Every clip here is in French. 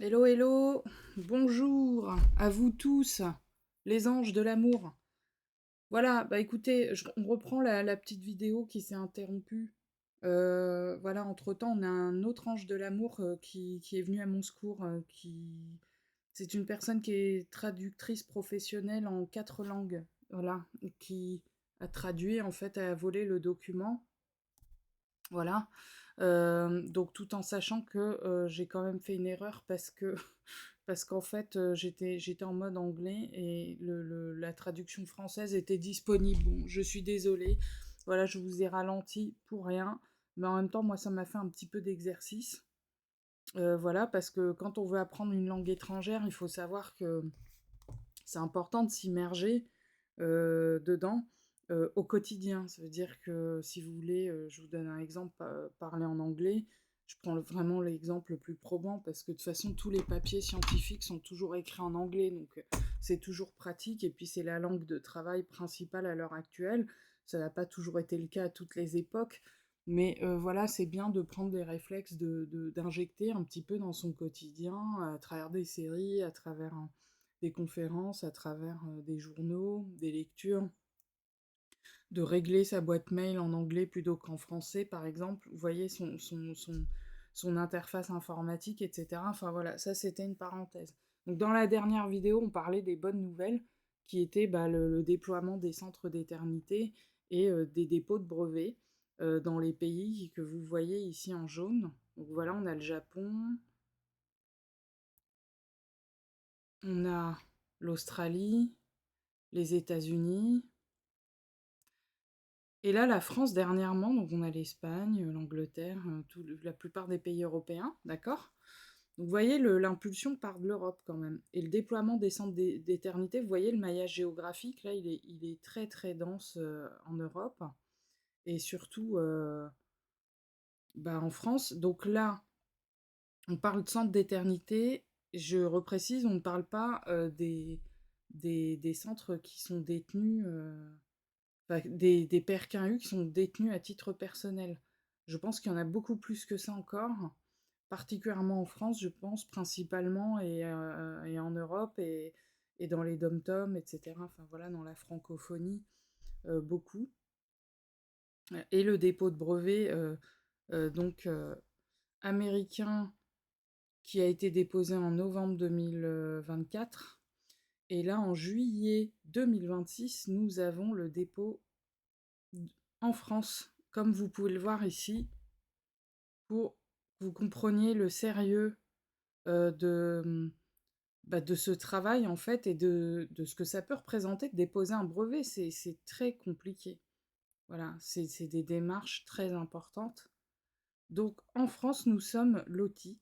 Hello, hello, bonjour à vous tous, les anges de l'amour. Voilà, bah écoutez, on reprend la petite vidéo qui s'est interrompue. Voilà, entre-temps, on a un autre ange de l'amour qui est venu à mon secours. C'est une personne qui est traductrice professionnelle en 4 langues. Voilà, et qui a traduit, en fait, a volé le document. Voilà. Donc tout en sachant que j'ai quand même fait une erreur parce que parce qu'en fait j'étais en mode anglais et la traduction française était disponible. Bon, je suis désolée. Voilà, je vous ai ralenti pour rien. Mais en même temps, moi, ça m'a fait un petit peu d'exercice. Voilà, parce que quand on veut apprendre une langue étrangère, il faut savoir que c'est important de s'immerger dedans au quotidien. Ça veut dire que si vous voulez, je vous donne un exemple, parler en anglais, je prends vraiment l'exemple le plus probant parce que de toute façon, tous les papiers scientifiques sont toujours écrits en anglais, donc c'est toujours pratique et puis c'est la langue de travail principale à l'heure actuelle. Ça n'a pas toujours été le cas à toutes les époques, mais voilà, c'est bien de prendre des réflexes, d'injecter un petit peu dans son quotidien à travers des séries, à travers des conférences, à travers des journaux, des lectures, de régler sa boîte mail en anglais plutôt qu'en français, par exemple. Vous voyez son interface informatique, etc. Enfin voilà, ça c'était une parenthèse. Donc dans la dernière vidéo, on parlait des bonnes nouvelles, qui étaient bah, le déploiement des centres d'éternité et des dépôts de brevets dans les pays que vous voyez ici en jaune. Donc voilà, on a le Japon, on a l'Australie, les États-Unis. Et là, la France dernièrement, donc on a l'Espagne, l'Angleterre, la plupart des pays européens, d'accord. Donc vous voyez, l'impulsion part de l'Europe quand même. Et le déploiement des centres d'éternité, vous voyez le maillage géographique, là, il est très très dense en Europe. Et surtout bah, en France. Donc là, on parle de centres d'éternité. Je reprécise, on ne parle pas des centres qui sont détenus... enfin, des PRQU qui sont détenus à titre personnel. Je pense qu'il y en a beaucoup plus que ça encore, particulièrement en France, je pense, principalement, et en Europe, et dans les dom-toms, etc. Enfin voilà, dans la francophonie, beaucoup. Et le dépôt de brevet, donc américain, qui a été déposé en novembre 2024. Et là, en juillet 2026, nous avons le dépôt en France, comme vous pouvez le voir ici, pour que vous compreniez le sérieux de ce travail, en fait, et de ce que ça peut représenter de déposer un brevet. C'est très compliqué. Voilà, c'est des démarches très importantes. Donc, en France, nous sommes lotis.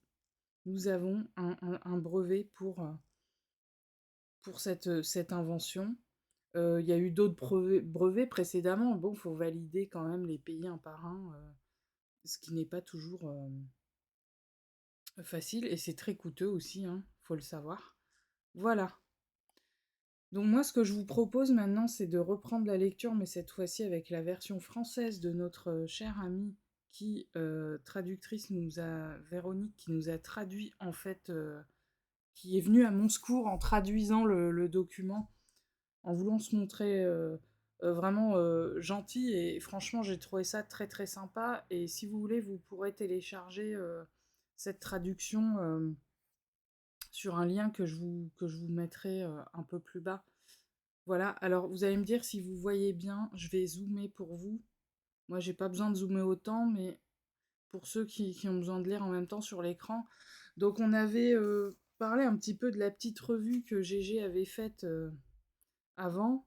Nous avons un brevet pour cette invention. Il y a eu d'autres brevets précédemment. Bon, il faut valider quand même les pays un par un, ce qui n'est pas toujours facile, et c'est très coûteux aussi, hein, faut le savoir. Voilà. Donc moi, ce que je vous propose maintenant, c'est de reprendre la lecture, mais cette fois-ci avec la version française de notre chère amie qui, traductrice, Véronique, qui nous a traduit, en fait, qui est venue à mon secours en traduisant le document, en voulant se montrer vraiment gentil, et franchement, j'ai trouvé ça très très sympa, et si vous voulez, vous pourrez télécharger cette traduction sur un lien que je vous mettrai un peu plus bas. Voilà, alors vous allez me dire si vous voyez bien, je vais zoomer pour vous. Moi, j'ai pas besoin de zoomer autant, mais pour ceux qui ont besoin de lire en même temps sur l'écran. Donc, on avait parlé un petit peu de la petite revue que GG avait faite avant.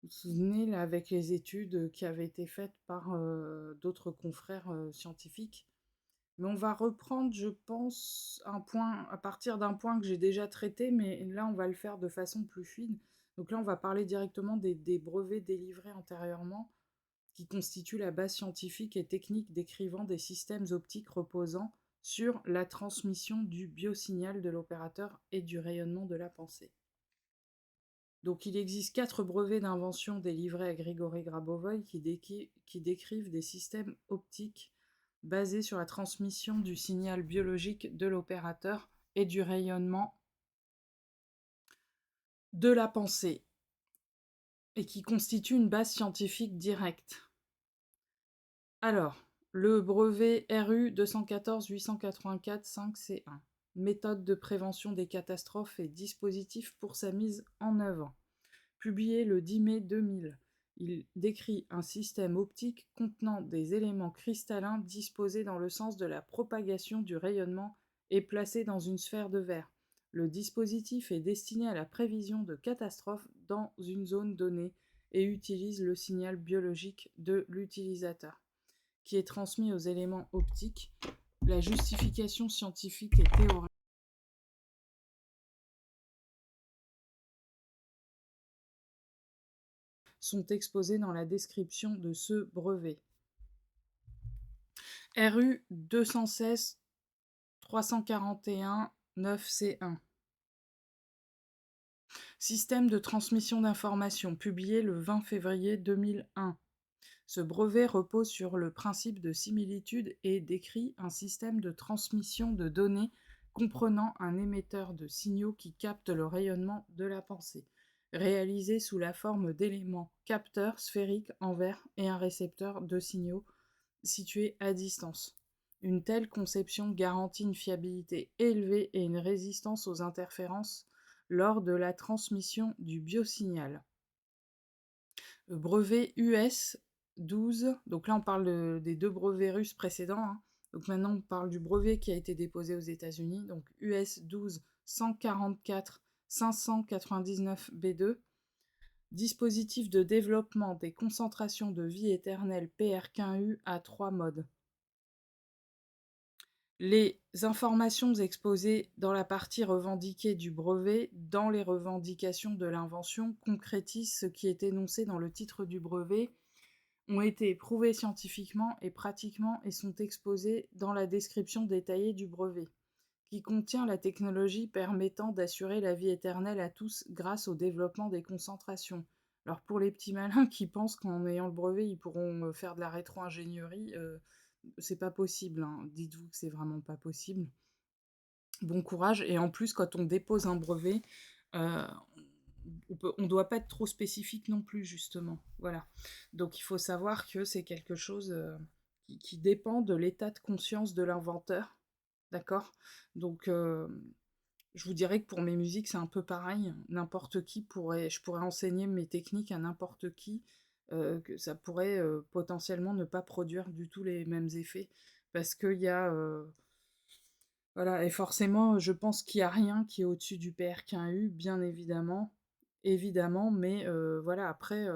Vous vous souvenez, là, avec les études qui avaient été faites par d'autres confrères scientifiques. Mais on va reprendre, je pense, un point à partir d'un point que j'ai déjà traité, mais là, on va le faire de façon plus fine. Donc là, on va parler directement des brevets délivrés antérieurement, qui constituent la base scientifique et technique décrivant des systèmes optiques reposant sur la transmission du biosignal de l'opérateur et du rayonnement de la pensée. Donc il existe 4 brevets d'invention délivrés à Grigory Grabovoy qui décrivent des systèmes optiques basés sur la transmission du signal biologique de l'opérateur et du rayonnement de la pensée, et qui constitue une base scientifique directe. Alors, le brevet RU 214-884-5C1, méthode de prévention des catastrophes et dispositif pour sa mise en œuvre, publié le 10 mai 2000. Il décrit un système optique contenant des éléments cristallins disposés dans le sens de la propagation du rayonnement et placés dans une sphère de verre. Le dispositif est destiné à la prévision de catastrophes dans une zone donnée et utilise le signal biologique de l'utilisateur, qui est transmis aux éléments optiques. La justification scientifique et théorique sont exposées dans la description de ce brevet. RU 216 341 9C1. Système de transmission d'informations, publié le 20 février 2001. Ce brevet repose sur le principe de similitude et décrit un système de transmission de données comprenant un émetteur de signaux qui capte le rayonnement de la pensée, réalisé sous la forme d'éléments capteurs sphériques en verre et un récepteur de signaux situé à distance. Une telle conception garantit une fiabilité élevée et une résistance aux interférences lors de la transmission du biosignal. Le brevet US 12, donc là on parle des deux brevets russes précédents, hein. Donc maintenant on parle du brevet qui a été déposé aux États-Unis, donc US 12 144 599 B2, dispositif de développement des concentrations de vie éternelle PR15U à 3 modes. Les informations exposées dans la partie revendiquée du brevet dans les revendications de l'invention concrétisent ce qui est énoncé dans le titre du brevet, ont été prouvées scientifiquement et pratiquement et sont exposées dans la description détaillée du brevet, qui contient la technologie permettant d'assurer la vie éternelle à tous grâce au développement des concentrations. Alors pour les petits malins qui pensent qu'en ayant le brevet, ils pourront faire de la rétro-ingénierie, c'est pas possible, hein. Dites-vous que c'est vraiment pas possible. Bon courage. Et en plus, quand on dépose un brevet, euh, on doit pas être trop spécifique non plus, justement. Voilà. Donc il faut savoir que c'est quelque chose qui dépend de l'état de conscience de l'inventeur. D'accord. Donc je vous dirais que pour mes musiques, c'est un peu pareil. N'importe qui pourrait, je pourrais enseigner mes techniques à n'importe qui, que ça pourrait potentiellement ne pas produire du tout les mêmes effets, parce qu'il y a, voilà, et forcément, je pense qu'il n'y a rien qui est au-dessus du PR15U, bien évidemment, mais voilà, après,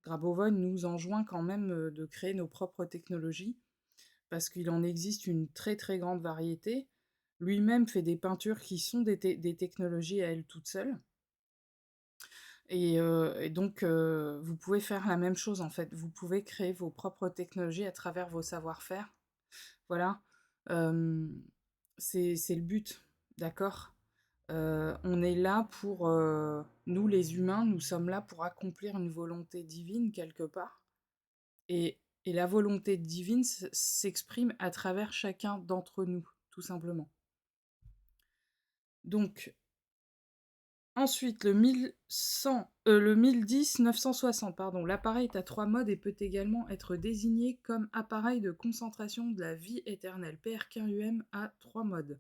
Grabovoi nous enjoint quand même de créer nos propres technologies, parce qu'il en existe une très très grande variété. Lui-même fait des peintures qui sont des technologies à elles toutes seules. Et donc, vous pouvez faire la même chose en fait. Vous pouvez créer vos propres technologies à travers vos savoir-faire. Voilà. C'est le but, d'accord. On est là pour... nous les humains, nous sommes là pour accomplir une volonté divine quelque part. Et la volonté divine s'exprime à travers chacun d'entre nous, tout simplement. Donc, ensuite, le 1010-960, pardon, l'appareil est à 3 modes et peut également être désigné comme appareil de concentration de la vie éternelle, PRK-UM à 3 modes.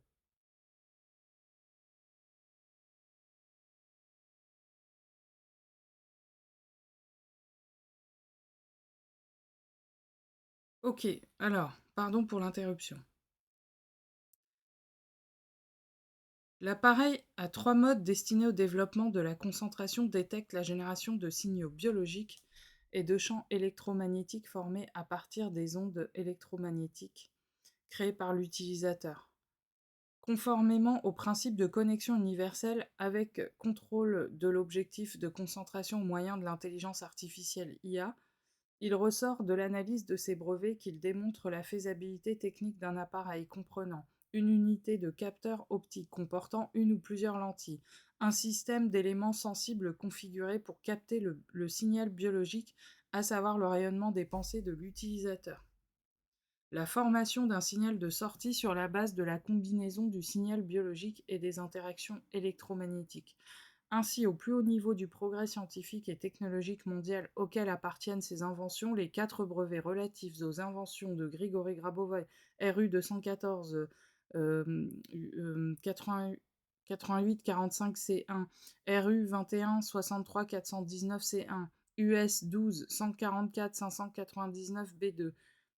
Ok, alors, pardon pour l'interruption. L'appareil à 3 modes destiné au développement de la concentration détecte la génération de signaux biologiques et de champs électromagnétiques formés à partir des ondes électromagnétiques créées par l'utilisateur. Conformément au principe de connexion universelle avec contrôle de l'objectif de concentration au moyen de l'intelligence artificielle IA, il ressort de l'analyse de ces brevets qu'il démontre la faisabilité technique d'un appareil comprenant une unité de capteur optique comportant une ou plusieurs lentilles, un système d'éléments sensibles configurés pour capter le signal biologique, à savoir le rayonnement des pensées de l'utilisateur. la formation d'un signal de sortie sur la base de la combinaison du signal biologique et des interactions électromagnétiques. Ainsi, au plus haut niveau du progrès scientifique et technologique mondial auquel appartiennent ces inventions, les 4 brevets relatifs aux inventions de Grigory Grabovoi, RU 214, 88 45 C1, RU 21 63 419 C1, US 12 144 599 B2,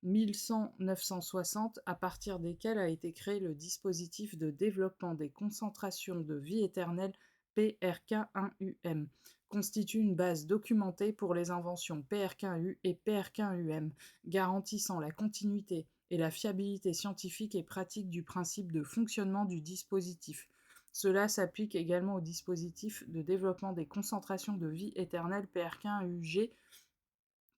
1100 960, à partir desquels a été créé le dispositif de développement des concentrations de vie éternelle PRK1UM, constitue une base documentée pour les inventions PRK1U et PRK1UM, garantissant la continuité et la fiabilité scientifique et pratique du principe de fonctionnement du dispositif. Cela s'applique également au dispositif de développement des concentrations de vie éternelle PRK1UG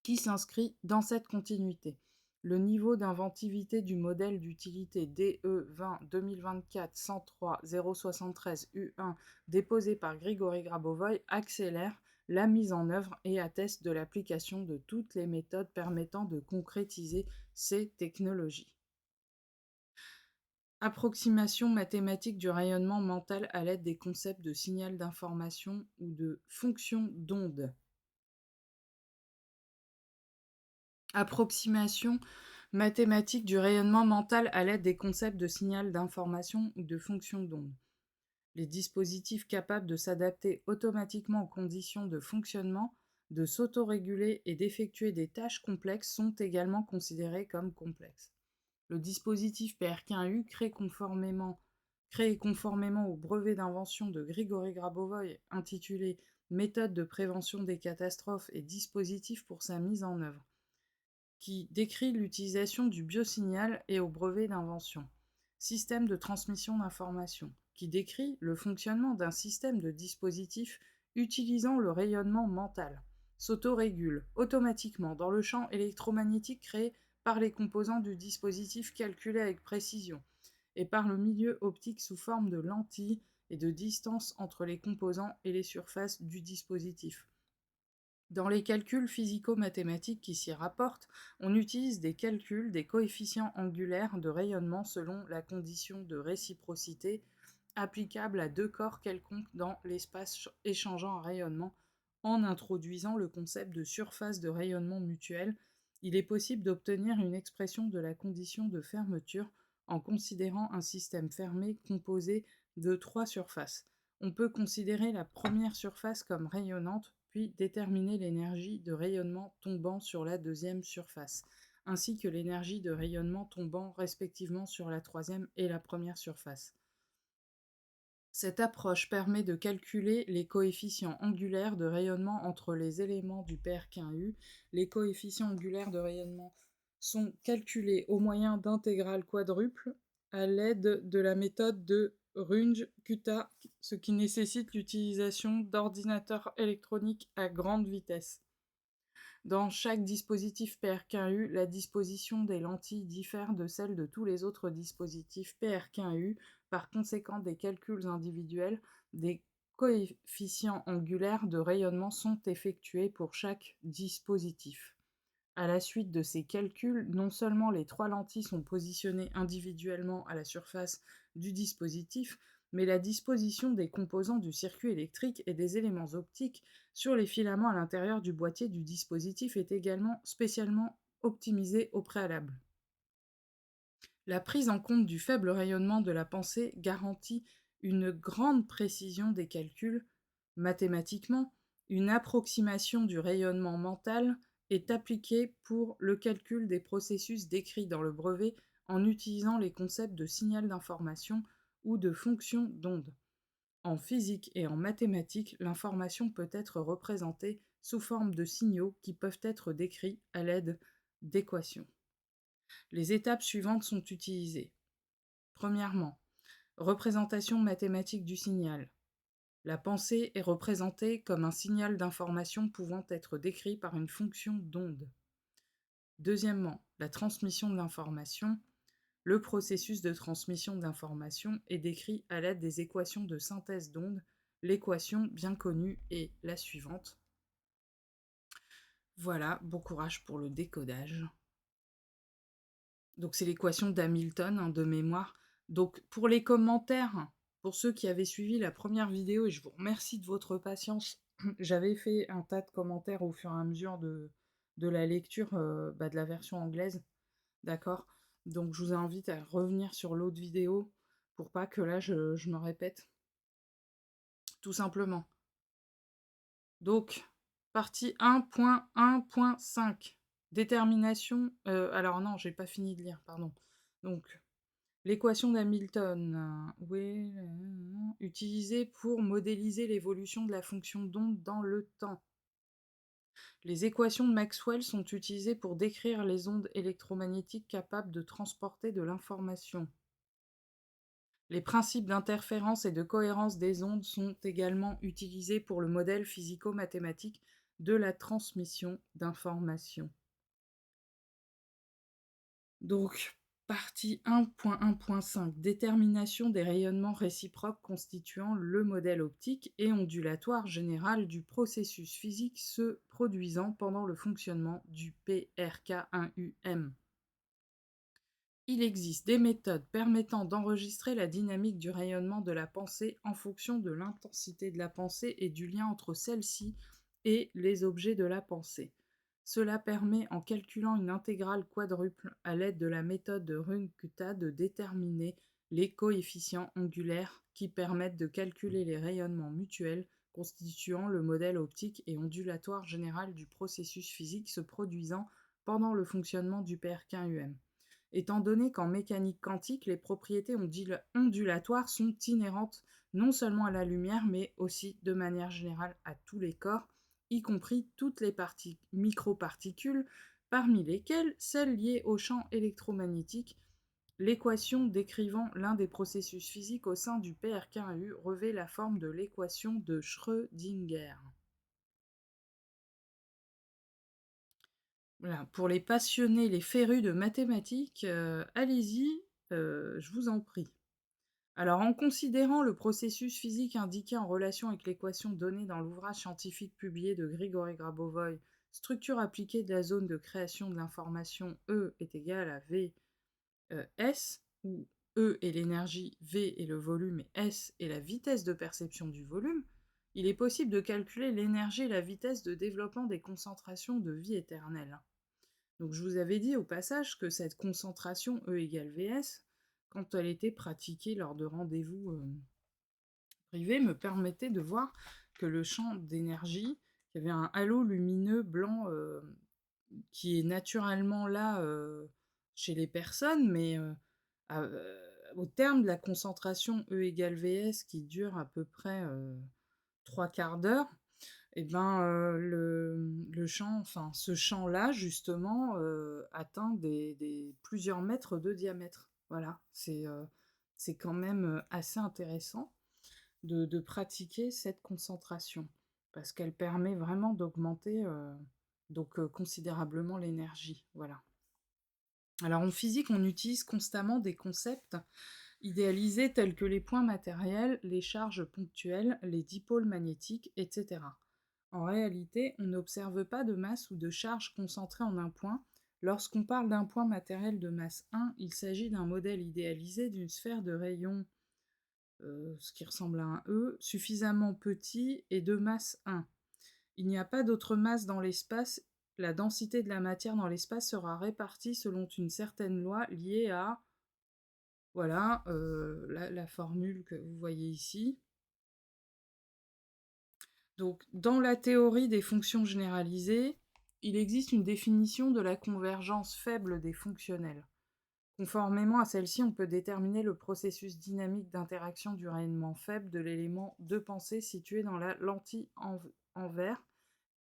qui s'inscrit dans cette continuité. Le niveau d'inventivité du modèle d'utilité DE 20 2024 103 073 U1 déposé par Grigory Grabovoi accélère la mise en œuvre et atteste de l'application de toutes les méthodes permettant de concrétiser ces technologies. Approximation mathématique du rayonnement mental à l'aide des concepts de signal d'information ou de fonction d'onde. Approximation mathématique du rayonnement mental à l'aide des concepts de signal d'information ou de fonction d'onde. Les dispositifs capables de s'adapter automatiquement aux conditions de fonctionnement, de s'autoréguler et d'effectuer des tâches complexes sont également considérés comme complexes. Le dispositif PRK1U créé conformément au brevet d'invention de Grigory Grabovoi intitulé Méthode de prévention des catastrophes et dispositifs pour sa mise en œuvre, qui décrit l'utilisation du biosignal et au brevet d'invention. Système de transmission d'informations, qui décrit le fonctionnement d'un système de dispositifs utilisant le rayonnement mental. S'autorégule automatiquement dans le champ électromagnétique créé par les composants du dispositif calculés avec précision et par le milieu optique sous forme de lentilles et de distance entre les composants et les surfaces du dispositif. Dans les calculs physico-mathématiques qui s'y rapportent, on utilise des calculs des coefficients angulaires de rayonnement selon la condition de réciprocité applicable à deux corps quelconques dans l'espace échangeant un rayonnement. En introduisant le concept de surface de rayonnement mutuel, il est possible d'obtenir une expression de la condition de fermeture en considérant un système fermé composé de 3 surfaces. On peut considérer la première surface comme rayonnante, puis déterminer l'énergie de rayonnement tombant sur la deuxième surface, ainsi que l'énergie de rayonnement tombant respectivement sur la troisième et la première surface. Cette approche permet de calculer les coefficients angulaires de rayonnement entre les éléments du PRK1U. Les coefficients angulaires de rayonnement sont calculés au moyen d'intégrales quadruples à l'aide de la méthode de Runge-Kutta, ce qui nécessite l'utilisation d'ordinateurs électroniques à grande vitesse. Dans chaque dispositif PRK1U, la disposition des lentilles diffère de celle de tous les autres dispositifs PRK1U. Par conséquent, des calculs individuels des coefficients angulaires de rayonnement sont effectués pour chaque dispositif. À la suite de ces calculs, non seulement les 3 lentilles sont positionnées individuellement à la surface du dispositif, mais la disposition des composants du circuit électrique et des éléments optiques sur les filaments à l'intérieur du boîtier du dispositif est également spécialement optimisée au préalable. La prise en compte du faible rayonnement de la pensée garantit une grande précision des calculs. Mathématiquement, une approximation du rayonnement mental est appliquée pour le calcul des processus décrits dans le brevet en utilisant les concepts de signal d'information ou de fonction d'onde. En physique et en mathématiques, l'information peut être représentée sous forme de signaux qui peuvent être décrits à l'aide d'équations. Les étapes suivantes sont utilisées. Premièrement, représentation mathématique du signal. La pensée est représentée comme un signal d'information pouvant être décrit par une fonction d'onde. Deuxièmement, la transmission de l'information. Le processus de transmission d'information est décrit à l'aide des équations de synthèse d'onde. L'équation bien connue est la suivante. Voilà, bon courage pour le décodage. Donc c'est l'équation d'Hamilton, hein, de mémoire. Donc pour les commentaires, pour ceux qui avaient suivi la première vidéo, et je vous remercie de votre patience, j'avais fait un tas de commentaires au fur et à mesure de la lecture de la version anglaise, d'accord? Donc je vous invite à revenir sur l'autre vidéo pour pas que là je me répète, tout simplement. Donc, partie 1.1.5. Détermination. Alors non, j'ai pas fini de lire, pardon. Donc, l'équation d'Hamilton, oui, utilisée pour modéliser l'évolution de la fonction d'onde dans le temps. Les équations de Maxwell sont utilisées pour décrire les ondes électromagnétiques capables de transporter de l'information. Les principes d'interférence et de cohérence des ondes sont également utilisés pour le modèle physico-mathématique de la transmission d'informations. Donc, partie 1.1.5, détermination des rayonnements réciproques constituant le modèle optique et ondulatoire général du processus physique se produisant pendant le fonctionnement du PRK1UM. Il existe des méthodes permettant d'enregistrer la dynamique du rayonnement de la pensée en fonction de l'intensité de la pensée et du lien entre celle-ci et les objets de la pensée. Cela permet, en calculant une intégrale quadruple à l'aide de la méthode de Runge-Kutta, de déterminer les coefficients angulaires qui permettent de calculer les rayonnements mutuels constituant le modèle optique et ondulatoire général du processus physique se produisant pendant le fonctionnement du PRK-UM. Étant donné qu'en mécanique quantique, les propriétés ondulatoires sont inhérentes non seulement à la lumière, mais aussi de manière générale à tous les corps, y compris toutes les microparticules, parmi lesquelles celles liées au champ électromagnétique. L'équation décrivant l'un des processus physiques au sein du PRK1U revêt la forme de l'équation de Schrödinger. Voilà, pour les passionnés, les férus de mathématiques, allez-y, je vous en prie. Alors, en considérant le processus physique indiqué en relation avec l'équation donnée dans l'ouvrage scientifique publié de Grigory Grabovoy, structure appliquée de la zone de création de l'information E est égale à V S, où E est l'énergie, V est le volume et S est la vitesse de perception du volume, il est possible de calculer l'énergie et la vitesse de développement des concentrations de vie éternelle. Donc je vous avais dit au passage que cette concentration E égale Vs, quand elle était pratiquée lors de rendez-vous privés, me permettait de voir que le champ d'énergie, il y avait un halo lumineux blanc qui est naturellement là chez les personnes, mais au terme de la concentration E égale Vs qui dure à peu près 3/4 d'heure, et ben le champ, enfin ce champ-là justement atteint plusieurs mètres de diamètre. Voilà, c'est quand même assez intéressant de pratiquer cette concentration parce qu'elle permet vraiment d'augmenter considérablement l'énergie. Voilà. Alors en physique, on utilise constamment des concepts idéalisés tels que les points matériels, les charges ponctuelles, les dipôles magnétiques, etc. En réalité, on n'observe pas de masse ou de charge concentrée en un point. Lorsqu'on parle d'un point matériel de masse 1, il s'agit d'un modèle idéalisé d'une sphère de rayon, ce qui ressemble à un E, suffisamment petit et de masse 1. Il n'y a pas d'autre masse dans l'espace. La densité de la matière dans l'espace sera répartie selon une certaine loi liée à, voilà, la formule que vous voyez ici. Donc, dans la théorie des fonctions généralisées, il existe une définition de la convergence faible des fonctionnels. Conformément à celle-ci, on peut déterminer le processus dynamique d'interaction du rayonnement faible de l'élément de pensée situé dans la lentille en verre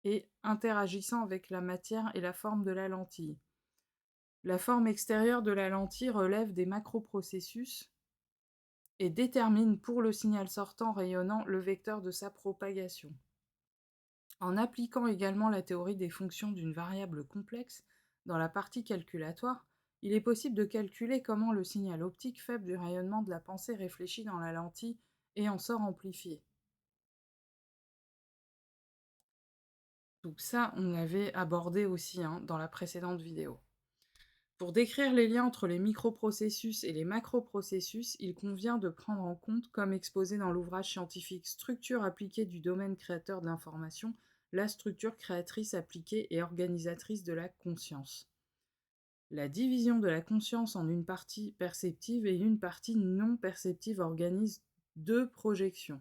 et interagissant avec la matière et la forme de la lentille. La forme extérieure de la lentille relève des macroprocessus et détermine pour le signal sortant rayonnant le vecteur de sa propagation. En appliquant également la théorie des fonctions d'une variable complexe dans la partie calculatoire, il est possible de calculer comment le signal optique faible du rayonnement de la pensée réfléchit dans la lentille et en sort amplifié. Donc ça, on l'avait abordé aussi dans la précédente vidéo. Pour décrire les liens entre les microprocessus et les macroprocessus, il convient de prendre en compte, comme exposé dans l'ouvrage scientifique Structure appliquée du domaine créateur de l'information, la structure créatrice appliquée et organisatrice de la conscience. La division de la conscience en une partie perceptive et une partie non perceptive organise deux projections.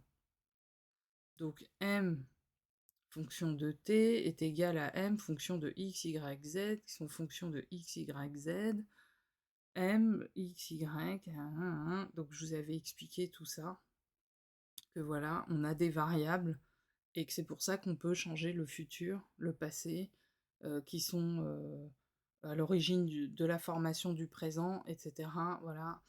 Donc M fonction de t est égal à M fonction de x, y, z, qui sont fonction de x, y, z, M, x, y, donc je vous avais expliqué tout ça, que voilà, on a des variables, et que c'est pour ça qu'on peut changer le futur, le passé, qui sont à l'origine de la formation du présent, etc. Voilà.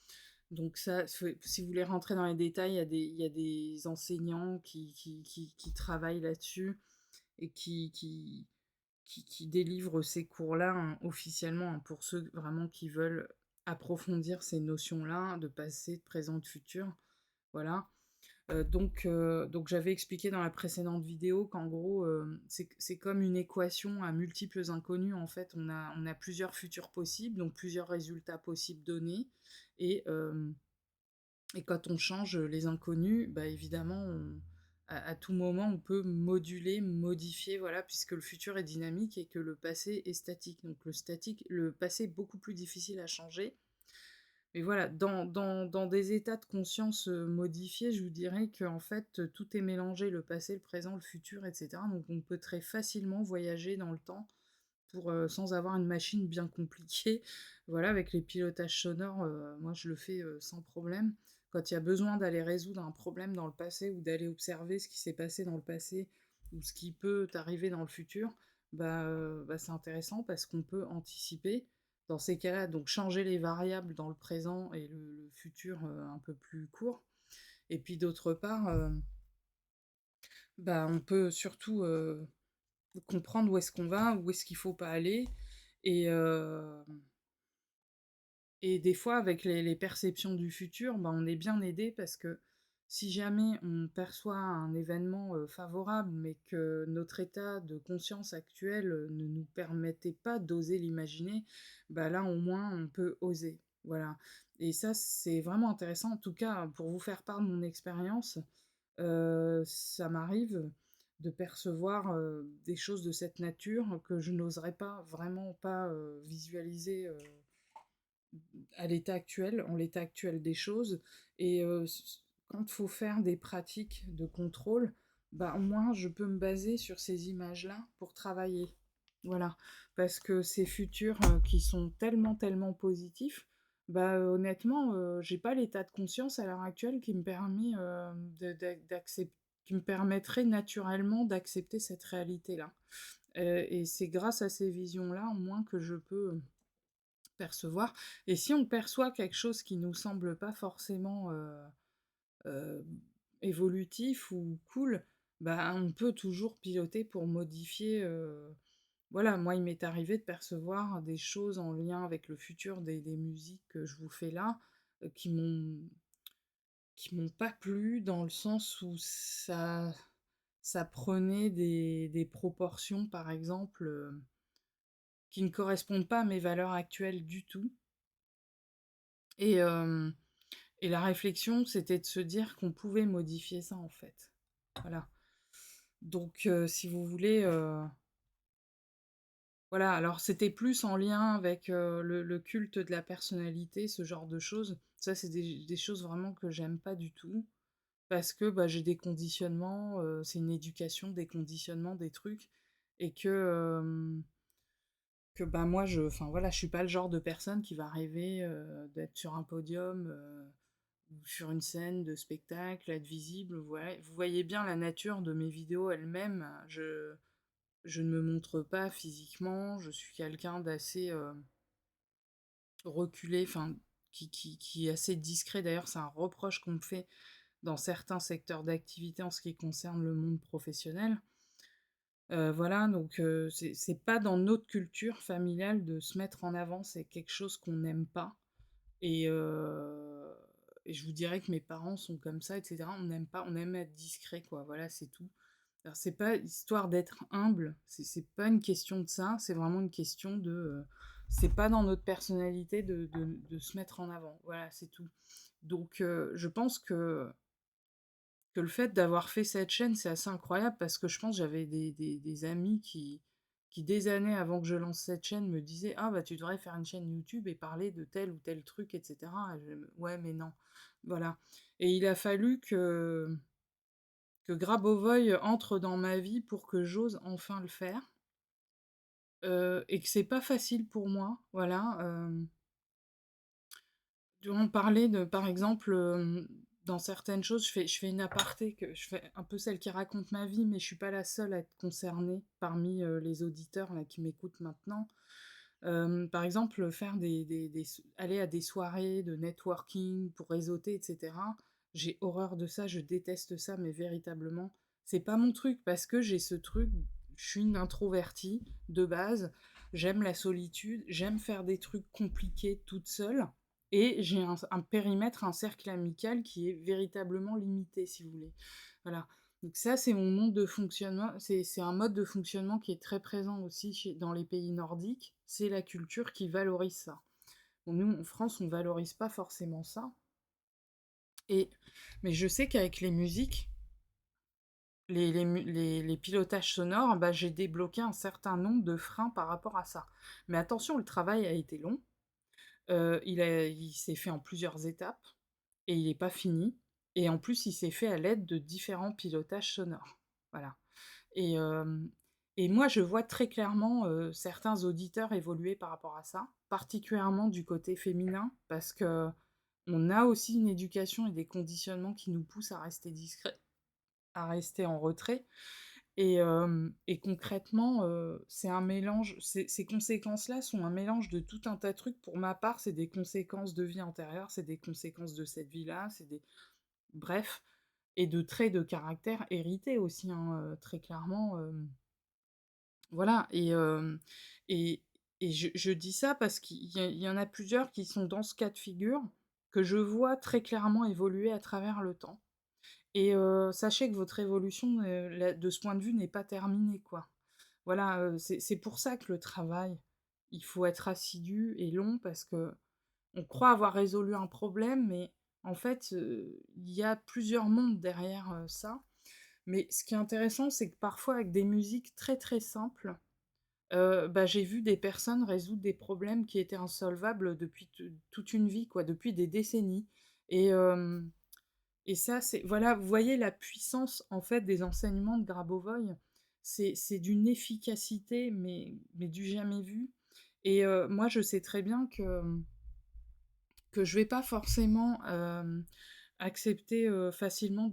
Donc ça, si vous voulez rentrer dans les détails, il y a des enseignants qui travaillent là-dessus et qui délivrent ces cours-là hein, officiellement hein, pour ceux vraiment qui veulent approfondir ces notions-là de passé, de présent, de futur. Voilà. Donc j'avais expliqué dans la précédente vidéo qu'en gros, c'est comme une équation à multiples inconnus. En fait, on a plusieurs futurs possibles, donc plusieurs résultats possibles donnés. Et, euh, et quand on change les inconnus, bah évidemment, à tout moment, on peut moduler, modifier, voilà, puisque le futur est dynamique et que le passé est statique. Donc le passé est beaucoup plus difficile à changer. Mais voilà, dans des états de conscience modifiés, je vous dirais qu'en fait, tout est mélangé, le passé, le présent, le futur, etc. Donc on peut très facilement voyager dans le temps sans avoir une machine bien compliquée. Voilà, avec les pilotages sonores, moi je le fais sans problème. Quand il y a besoin d'aller résoudre un problème dans le passé ou d'aller observer ce qui s'est passé dans le passé ou ce qui peut arriver dans le futur, bah c'est intéressant parce qu'on peut anticiper. Dans ces cas-là, donc changer les variables dans le présent et le futur un peu plus court. Et puis d'autre part, bah, on peut surtout comprendre où est-ce qu'on va, où est-ce qu'il faut pas aller. Et, euh, et des fois, avec les perceptions du futur, bah, on est bien aidé parce que si jamais on perçoit un événement favorable, mais que notre état de conscience actuel ne nous permettait pas d'oser l'imaginer, bah là au moins on peut oser. Voilà. Et ça, c'est vraiment intéressant. En tout cas, pour vous faire part de mon expérience, ça m'arrive de percevoir des choses de cette nature que je n'oserais pas, vraiment pas visualiser à l'état actuel, en l'état actuel des choses. Et quand il faut faire des pratiques de contrôle, bah, au moins je peux me baser sur ces images-là pour travailler. Voilà. Parce que ces futurs qui sont tellement, tellement positifs, bah, honnêtement, j'ai pas l'état de conscience à l'heure actuelle qui me permet qui me permettrait naturellement d'accepter cette réalité-là. Et c'est grâce à ces visions-là, au moins, que je peux percevoir. Et si on perçoit quelque chose qui nous semble pas forcément euh, évolutif ou cool, bah on peut toujours piloter pour modifier. Voilà, moi il m'est arrivé de percevoir des choses en lien avec le futur des musiques que je vous fais là, qui m'ont pas plu dans le sens où ça prenait des proportions, par exemple, qui ne correspondent pas à mes valeurs actuelles du tout. Et, euh, Et la réflexion, c'était de se dire qu'on pouvait modifier ça, en fait. Voilà. Donc, si vous voulez, voilà. Alors, c'était plus en lien avec le culte de la personnalité, ce genre de choses. Ça, c'est des choses vraiment que j'aime pas du tout. Parce que bah, j'ai des conditionnements, c'est une éducation, des conditionnements, des trucs. Et que bah, moi, enfin, voilà, je suis pas le genre de personne qui va rêver d'être sur un podium ou sur une scène de spectacle, être visible. Vous voyez bien la nature de mes vidéos elles-mêmes. Je ne me montre pas physiquement. Je suis quelqu'un d'assez reculé, enfin, qui est assez discret. D'ailleurs, c'est un reproche qu'on me fait dans certains secteurs d'activité en ce qui concerne le monde professionnel. Voilà, donc c'est pas dans notre culture familiale de se mettre en avant, c'est quelque chose qu'on n'aime pas. Et, euh, et je vous dirais que mes parents sont comme ça, etc. On n'aime pas, on aime être discret, quoi. Voilà, c'est tout. Alors, c'est pas histoire d'être humble, c'est pas une question de ça, c'est vraiment une question de. c'est pas dans notre personnalité de se mettre en avant. Voilà, c'est tout. Donc, je pense que le fait d'avoir fait cette chaîne, c'est assez incroyable parce que je pense que j'avais des amis qui, des années avant que je lance cette chaîne, me disaient: «Ah bah tu devrais faire une chaîne YouTube et parler de tel ou tel truc, etc.» Ouais, mais non. Voilà. Et il a fallu que Grabovoy entre dans ma vie pour que j'ose enfin le faire. Et que c'est pas facile pour moi. Voilà. On parlait de, par exemple, dans certaines choses, je fais une aparté, que je fais un peu celle qui raconte ma vie, mais je suis pas la seule à être concernée parmi les auditeurs là, qui m'écoutent maintenant. Par exemple, faire aller à des soirées de networking pour réseauter, etc. J'ai horreur de ça, je déteste ça, mais véritablement, c'est pas mon truc parce que j'ai ce truc, je suis une introvertie de base, j'aime la solitude, j'aime faire des trucs compliqués toute seule. Et j'ai un périmètre, un cercle amical qui est véritablement limité, si vous voulez. Voilà. Donc ça, c'est mon mode de fonctionnement. C'est un mode de fonctionnement qui est très présent aussi dans les pays nordiques. C'est la culture qui valorise ça. Bon, nous, en France, on valorise pas forcément ça. Et, mais je sais qu'avec les musiques, les pilotages sonores, bah, j'ai débloqué un certain nombre de freins par rapport à ça. Mais attention, le travail a été long. Il s'est fait en plusieurs étapes et il n'est pas fini. Et en plus, il s'est fait à l'aide de différents pilotages sonores. Voilà. Et, euh, et moi, je vois très clairement certains auditeurs évoluer par rapport à ça, particulièrement du côté féminin, parce que on a aussi une éducation et des conditionnements qui nous poussent à rester discret, à rester en retrait. Et concrètement, c'est un mélange, ces conséquences-là sont un mélange de tout un tas de trucs. Pour ma part, c'est des conséquences de vie antérieure, c'est des conséquences de cette vie-là, c'est des... Bref, et de traits de caractère hérités aussi, hein, très clairement. Voilà, et, et je dis ça parce qu'il y en a plusieurs qui sont dans ce cas de figure, que je vois très clairement évoluer à travers le temps. Et sachez que votre évolution, de ce point de vue, n'est pas terminée, quoi. Voilà, c'est pour ça que le travail, il faut être assidu et long parce que on croit avoir résolu un problème, mais en fait, il y a plusieurs mondes derrière ça. Mais ce qui est intéressant, c'est que parfois, avec des musiques très très simples, bah, j'ai vu des personnes résoudre des problèmes qui étaient insolvables depuis toute une vie, quoi, depuis des décennies. Et, et ça, c'est... Voilà, vous voyez la puissance, en fait, des enseignements de Grabovoy. C'est d'une efficacité, mais du jamais vu. Et moi, je sais très bien que je vais pas forcément accepter facilement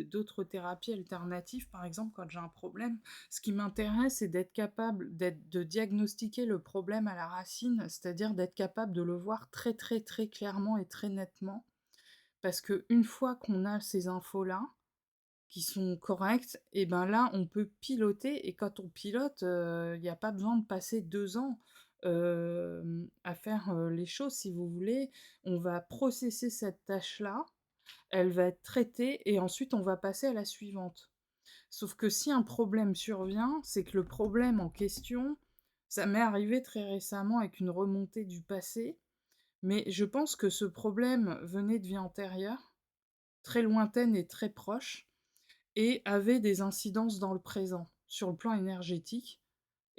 d'autres thérapies alternatives, par exemple, quand j'ai un problème. Ce qui m'intéresse, c'est d'être capable de diagnostiquer le problème à la racine, c'est-à-dire d'être capable de le voir très, très, très clairement et très nettement. Parce que une fois qu'on a ces infos-là, qui sont correctes, et ben là, on peut piloter. Et quand on pilote, il n'y a pas besoin de passer 2 ans à faire les choses, si vous voulez. On va processer cette tâche-là, elle va être traitée, et ensuite on va passer à la suivante. Sauf que si un problème survient, c'est que le problème en question, ça m'est arrivé très récemment avec une remontée du passé, mais je pense que ce problème venait de vie antérieure, très lointaine et très proche, et avait des incidences dans le présent. Sur le plan énergétique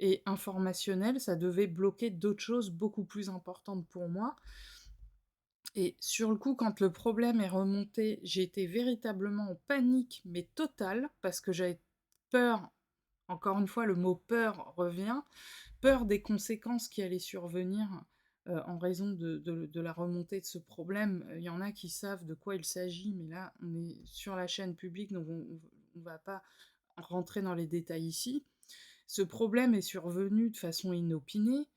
et informationnel, ça devait bloquer d'autres choses beaucoup plus importantes pour moi. Et sur le coup, quand le problème est remonté, j'ai été véritablement en panique, mais totale, parce que j'avais peur, encore une fois, le mot peur revient, peur des conséquences qui allaient survenir en raison de la remontée de ce problème. Il y en a qui savent de quoi il s'agit, mais là, on est sur la chaîne publique, donc on ne va pas rentrer dans les détails ici. Ce problème est survenu de façon inopinée,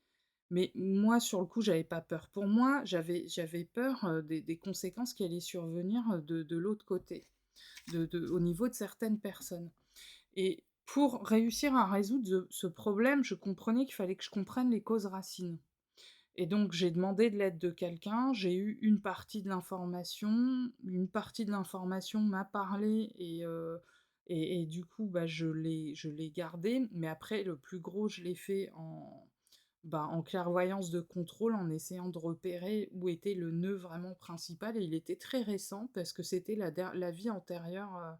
mais moi, sur le coup, j'avais pas peur pour moi, j'avais peur des conséquences qui allaient survenir de l'autre côté, au niveau de certaines personnes. Et pour réussir à résoudre ce problème, je comprenais qu'il fallait que je comprenne les causes racines. Et donc, j'ai demandé de l'aide de quelqu'un, j'ai eu une partie de l'information m'a parlé, et du coup, bah, je l'ai gardé, mais après, le plus gros, je l'ai fait en clairvoyance de contrôle, en essayant de repérer où était le nœud vraiment principal et il était très récent parce que c'était la vie antérieure,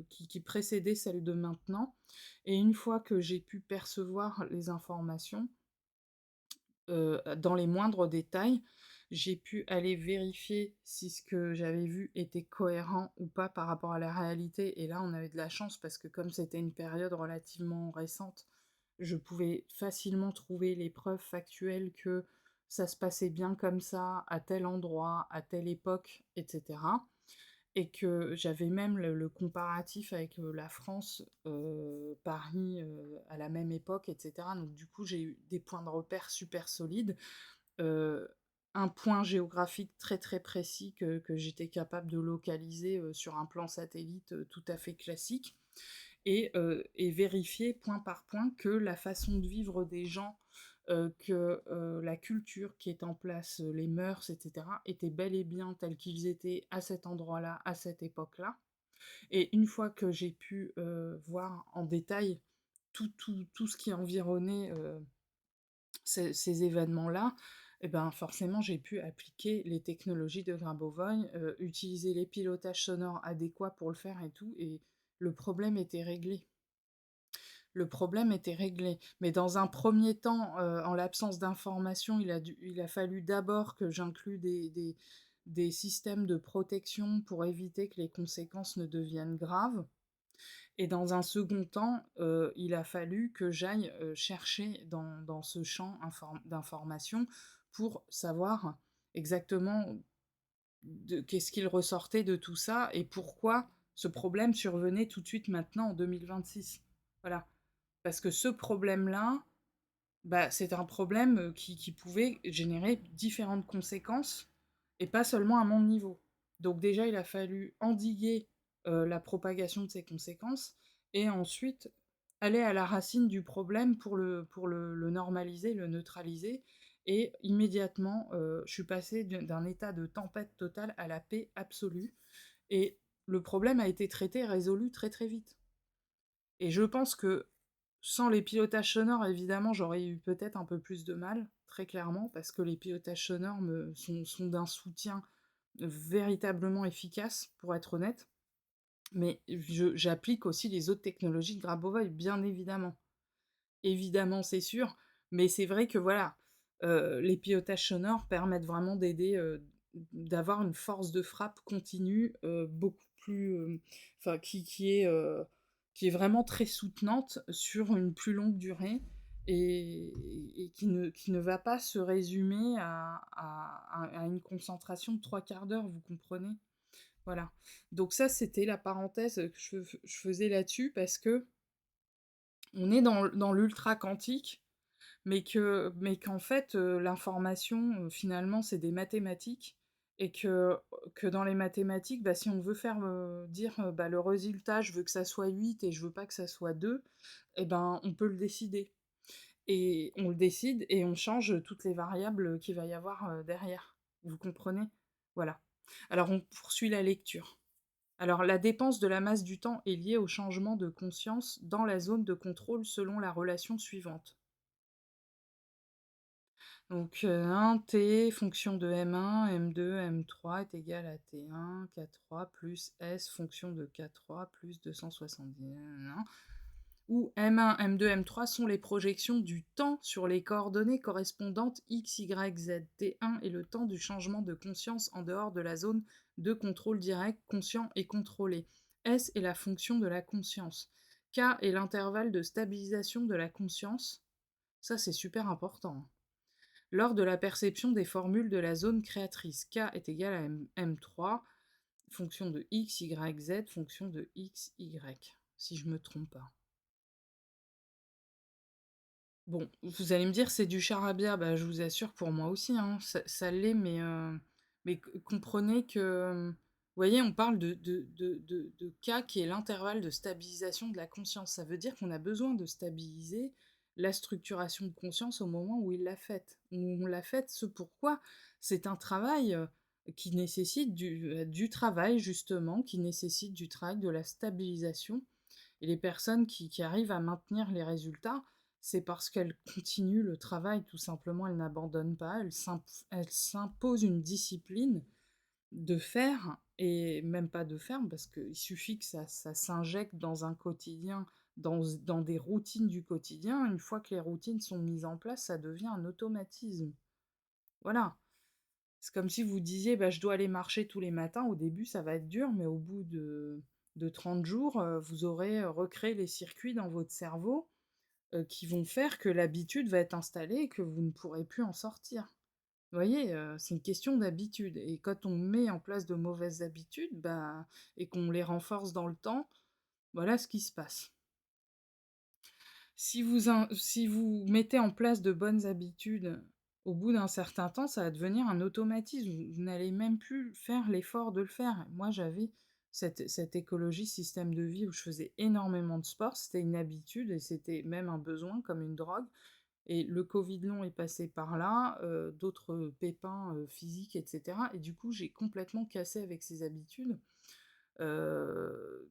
qui précédait celle de maintenant et une fois que j'ai pu percevoir les informations, dans les moindres détails, j'ai pu aller vérifier si ce que j'avais vu était cohérent ou pas par rapport à la réalité et là, on avait de la chance parce que comme c'était une période relativement récente, je pouvais facilement trouver les preuves factuelles que ça se passait bien comme ça, à tel endroit, à telle époque, et cetera et que j'avais même le comparatif avec, la France, Paris, à la même époque et cetera. Donc du coup, j'ai eu des points de repère super solides, heu, un point géographique très, très précis que j'étais capable de localiser, sur un plan satellite, tout à fait classique et vérifier point par point que la façon de vivre des gens, que, la culture qui est en place, les mœurs et cetera, étaient bel et bien tels qu'ils étaient à cet endroit-là, à cette époque-là et une fois que j'ai pu, voir en détail tout ce qui environnait, ces événements-là et ben, forcément, j'ai pu appliquer les technologies de Grabovoi, utiliser les pilotages sonores adéquats pour le faire et tout et le problème était réglé. Le problème était réglé. Mais dans un premier temps, en l'absence d'informations, il a fallu d'abord que j'inclue des systèmes de protection pour éviter que les conséquences ne deviennent graves et dans un second temps, il a fallu que j'aille, chercher dans ce champ d'informations pour savoir exactement qu'est-ce qu'il ressortait de tout ça et pourquoi ce problème survenait tout de suite maintenant en 2026. Voilà. Parce que ce problème-là, bah, c'est un problème qui pouvait générer différentes conséquences et pas seulement à mon niveau. Donc déjà, il a fallu endiguer la propagation de ces conséquences et ensuite aller à la racine du problème pour le normaliser, le neutraliser. Et immédiatement, je suis passée d'un état de tempête totale à la paix absolue. Et le problème a été traité et résolu très très vite. Et je pense que sans les pilotages sonores, évidemment, j'aurais eu peut-être un peu plus de mal, très clairement, parce que les pilotages sonores sont d'un soutien véritablement efficace, pour être honnête. Mais j'applique aussi les autres technologies de Grabovoi, bien évidemment. Évidemment, c'est sûr. Mais c'est vrai que voilà, les pilotages sonores permettent vraiment d'aider, d'avoir une force de frappe continue, beaucoup plus, enfin qui est vraiment très soutenante sur une plus longue durée et qui ne va pas se résumer à une concentration de 3/4 d'heure, vous comprenez? Voilà. Donc ça, c'était la parenthèse que je faisais là-dessus parce que on est dans l'ultra quantique mais qu'en fait, l'information, finalement, c'est des mathématiques et que dans les mathématiques, bah, si on veut faire, dire, bah, le résultat, je veux que ça soit 8 et je veux pas que ça soit 2, et ben, on peut le décider et on le décide et on change toutes les variables qu'il va y avoir, derrière. Vous comprenez? Voilà. Alors on poursuit la lecture. Alors la dépense de la masse du temps est liée au changement de conscience dans la zone de contrôle selon la relation suivante. Donc, 1 T fonction de M1, M2, M3 est égal à T1, K3 plus S fonction de K3 plus 270 où M1, M2, M3 sont les projections du temps sur les coordonnées correspondantes X, Y, Z. T1 est le temps du changement de conscience en dehors de la zone de contrôle direct, conscient et contrôlé. S est la fonction de la conscience. K est l'intervalle de stabilisation de la conscience. Ça, c'est super important, hein. Lors de la perception des formules de la zone créatrice, K est égal à M3, fonction de X, Y, Z, fonction de X, Y, si je me trompe pas. Bon, vous allez me dire c'est du charabia, bah, je vous assure pour moi aussi, hein, ça l'est, mais comprenez que, vous voyez, on parle de K qui est l'intervalle de stabilisation de la conscience. Ça veut dire qu'on a besoin de stabiliser la structuration de conscience au moment où il l'a faite. Où on l'a faite, ce pourquoi c'est un travail qui nécessite du travail, justement, qui nécessite du travail, de la stabilisation. Et les personnes qui arrivent à maintenir les résultats, c'est parce qu'elle continue le travail, tout simplement, elle n'abandonne pas, elle s'impose une discipline de faire, et même pas de faire, parce qu'il suffit que ça s'injecte dans un quotidien, dans des routines du quotidien. Une fois que les routines sont mises en place, ça devient un automatisme. Voilà. C'est comme si vous disiez, bah, je dois aller marcher tous les matins. Au début, ça va être dur, mais au bout de 30 jours, vous aurez recréé les circuits dans votre cerveau qui vont faire que l'habitude va être installée et que vous ne pourrez plus en sortir. Vous voyez, c'est une question d'habitude. Et quand on met en place de mauvaises habitudes, bah, et qu'on les renforce dans le temps, voilà ce qui se passe. Si vous mettez en place de bonnes habitudes, au bout d'un certain temps, ça va devenir un automatisme. Vous n'allez même plus faire l'effort de le faire. Moi, j'avais cette écologie, système de vie où je faisais énormément de sport. C'était une habitude et c'était même un besoin, comme une drogue. Et le Covid long est passé par là, d'autres pépins physiques, etc. Et du coup, j'ai complètement cassé avec ces habitudes. Euh,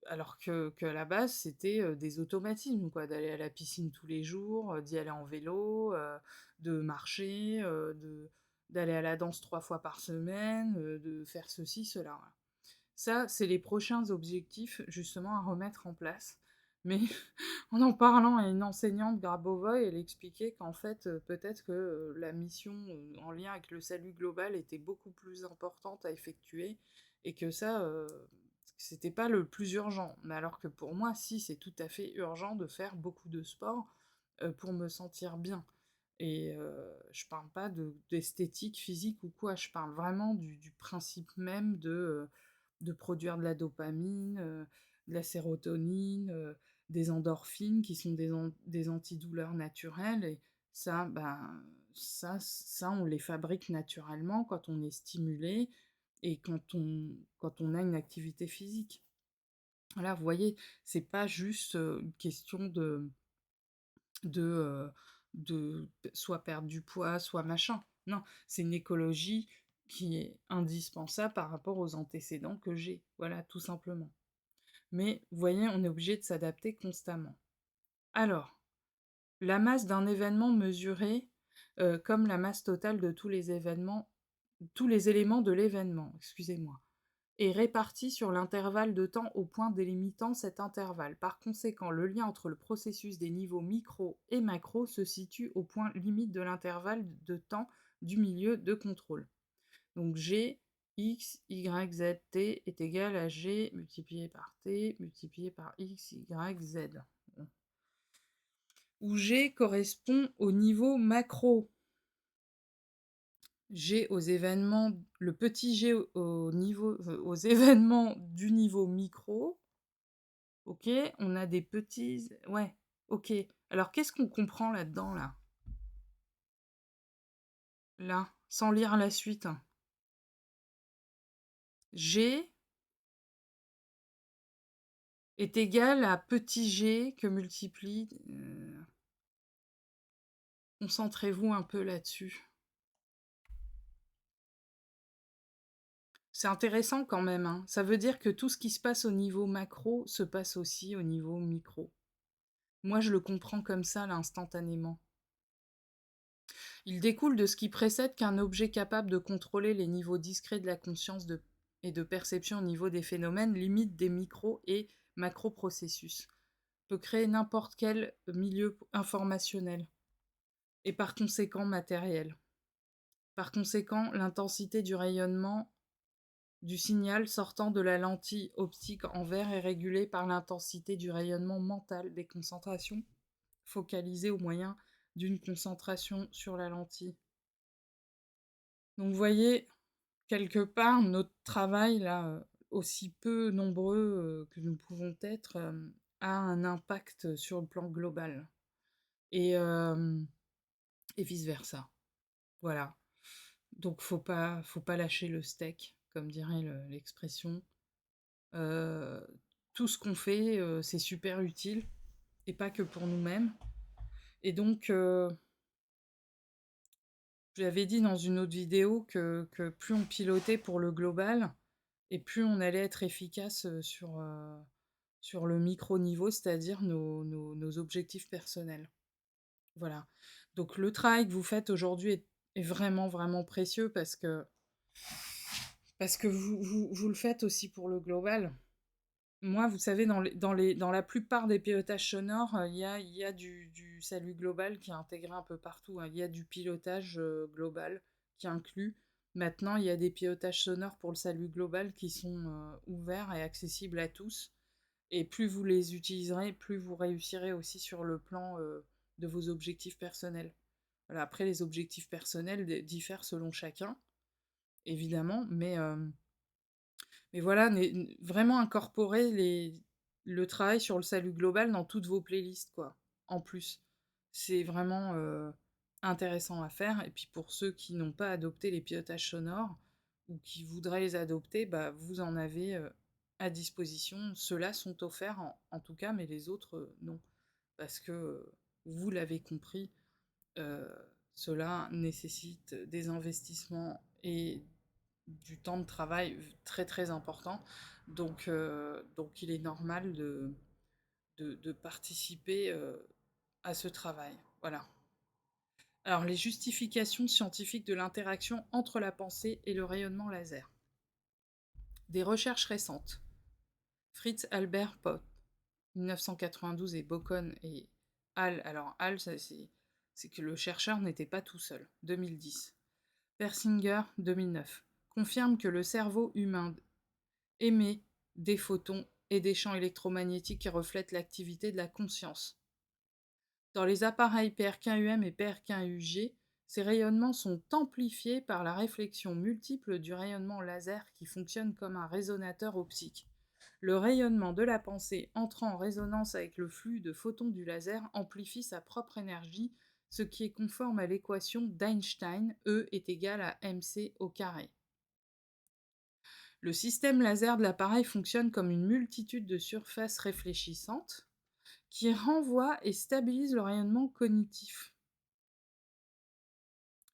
Alors qu'à la base, c'était des automatismes, quoi, d'aller à la piscine tous les jours, d'y aller en vélo, de marcher, d'aller à la danse 3 fois par semaine, de faire ceci, cela. Voilà. Ça, c'est les prochains objectifs, justement, à remettre en place. Mais en parlant à une enseignante Grabovoy, elle expliquait qu'en fait, peut-être que la mission en lien avec le salut global était beaucoup plus importante à effectuer et que ça, c'était pas le plus urgent. Mais alors que pour moi, si, c'est tout à fait urgent de faire beaucoup de sport pour me sentir bien. Et je parle pas d'esthétique physique ou quoi, je parle vraiment du principe même de produire de la dopamine, de la sérotonine, des endorphines qui sont des antidouleurs naturelles. Et ça, ben, ça, on les fabrique naturellement quand on est stimulé et quand on a une activité physique. Voilà, vous voyez, c'est pas juste une question de, soit perdre du poids, soit machin. Non, c'est une écologie qui est indispensable par rapport aux antécédents que j'ai. Voilà, tout simplement. Mais vous voyez, on est obligé de s'adapter constamment. Alors, la masse d'un événement mesurée comme la masse totale de tous les éléments de l'événement, excusez-moi, est répartie sur l'intervalle de temps au point délimitant cet intervalle. Par conséquent, le lien entre le processus des niveaux micro et macro se situe au point limite de l'intervalle de temps du milieu de contrôle. Donc G, X, Y, Z, T est égal à G multiplié par T multiplié par X, Y, Z. Où G correspond au niveau macro. G aux événements, le petit G aux événements du niveau micro. Ok, on a des petits. Ouais, ok. Alors qu'est-ce qu'on comprend là-dedans, là? Là, sans lire la suite. G est égal à petit g que multiplie. Concentrez-vous un peu là-dessus. C'est intéressant quand même, hein. Ça veut dire que tout ce qui se passe au niveau macro se passe aussi au niveau micro. Moi, je le comprends comme ça, là, instantanément. Il découle de ce qui précède qu'un objet capable de contrôler les niveaux discrets de la conscience et de perception au niveau des phénomènes limite des micro- et macro-processus, peut créer n'importe quel milieu informationnel, et par conséquent matériel. Par conséquent, l'intensité du rayonnement du signal sortant de la lentille optique en verre est régulée par l'intensité du rayonnement mental des concentrations focalisées au moyen d'une concentration sur la lentille. Donc vous voyez, quelque part, notre travail, là, aussi peu nombreux que nous pouvons être, a un impact sur le plan global. Et, et vice-versa. Voilà. Donc faut pas lâcher le steak, comme dirait l'expression. Euh, Tout ce qu'on fait, c'est super utile, et pas que pour nous-mêmes. Et donc, j'avais dit dans une autre vidéo que plus on pilotait pour le global, et plus on allait être efficace sur le micro-niveau, c'est-à-dire nos objectifs personnels. Voilà. Donc le travail que vous faites aujourd'hui est vraiment, vraiment précieux parce que vous le faites aussi pour le global. Moi, vous savez, dans la plupart des pilotages sonores, il y a du salut global qui est intégré un peu partout, hein. Il y a du pilotage global qui inclut. Maintenant, il y a des pilotages sonores pour le salut global qui sont ouverts et accessibles à tous. Et plus vous les utiliserez, plus vous réussirez aussi sur le plan de vos objectifs personnels. Voilà, après, les objectifs personnels diffèrent selon chacun, évidemment, mais voilà, vraiment incorporer le travail sur le salut global dans toutes vos playlists, quoi, en plus. C'est vraiment intéressant à faire. Et puis pour ceux qui n'ont pas adopté les pilotages sonores ou qui voudraient les adopter, bah, vous en avez à disposition. Ceux-là sont offerts en tout cas, mais les autres, non. Parce que, vous l'avez compris, euh, cela nécessite des investissements et du temps de travail très très important. Donc il est normal de participer à ce travail. Voilà. Alors, les justifications scientifiques de l'interaction entre la pensée et le rayonnement laser. Des recherches récentes. Fritz Albert Popp, 1992, et Bocon et Hall. Alors, Hall, c'est que le chercheur n'était pas tout seul. 2010. Persinger, 2009. Confirme que le cerveau humain émet des photons et des champs électromagnétiques qui reflètent l'activité de la conscience. Dans les appareils PRK-UM et PRK-UG, ces rayonnements sont amplifiés par la réflexion multiple du rayonnement laser qui fonctionne comme un résonateur optique. Le rayonnement de la pensée entrant en résonance avec le flux de photons du laser amplifie sa propre énergie, ce qui est conforme à l'équation d'Einstein, E est égal à mc au carré. Le système laser de l'appareil fonctionne comme une multitude de surfaces réfléchissantes qui renvoient et stabilisent le rayonnement cognitif.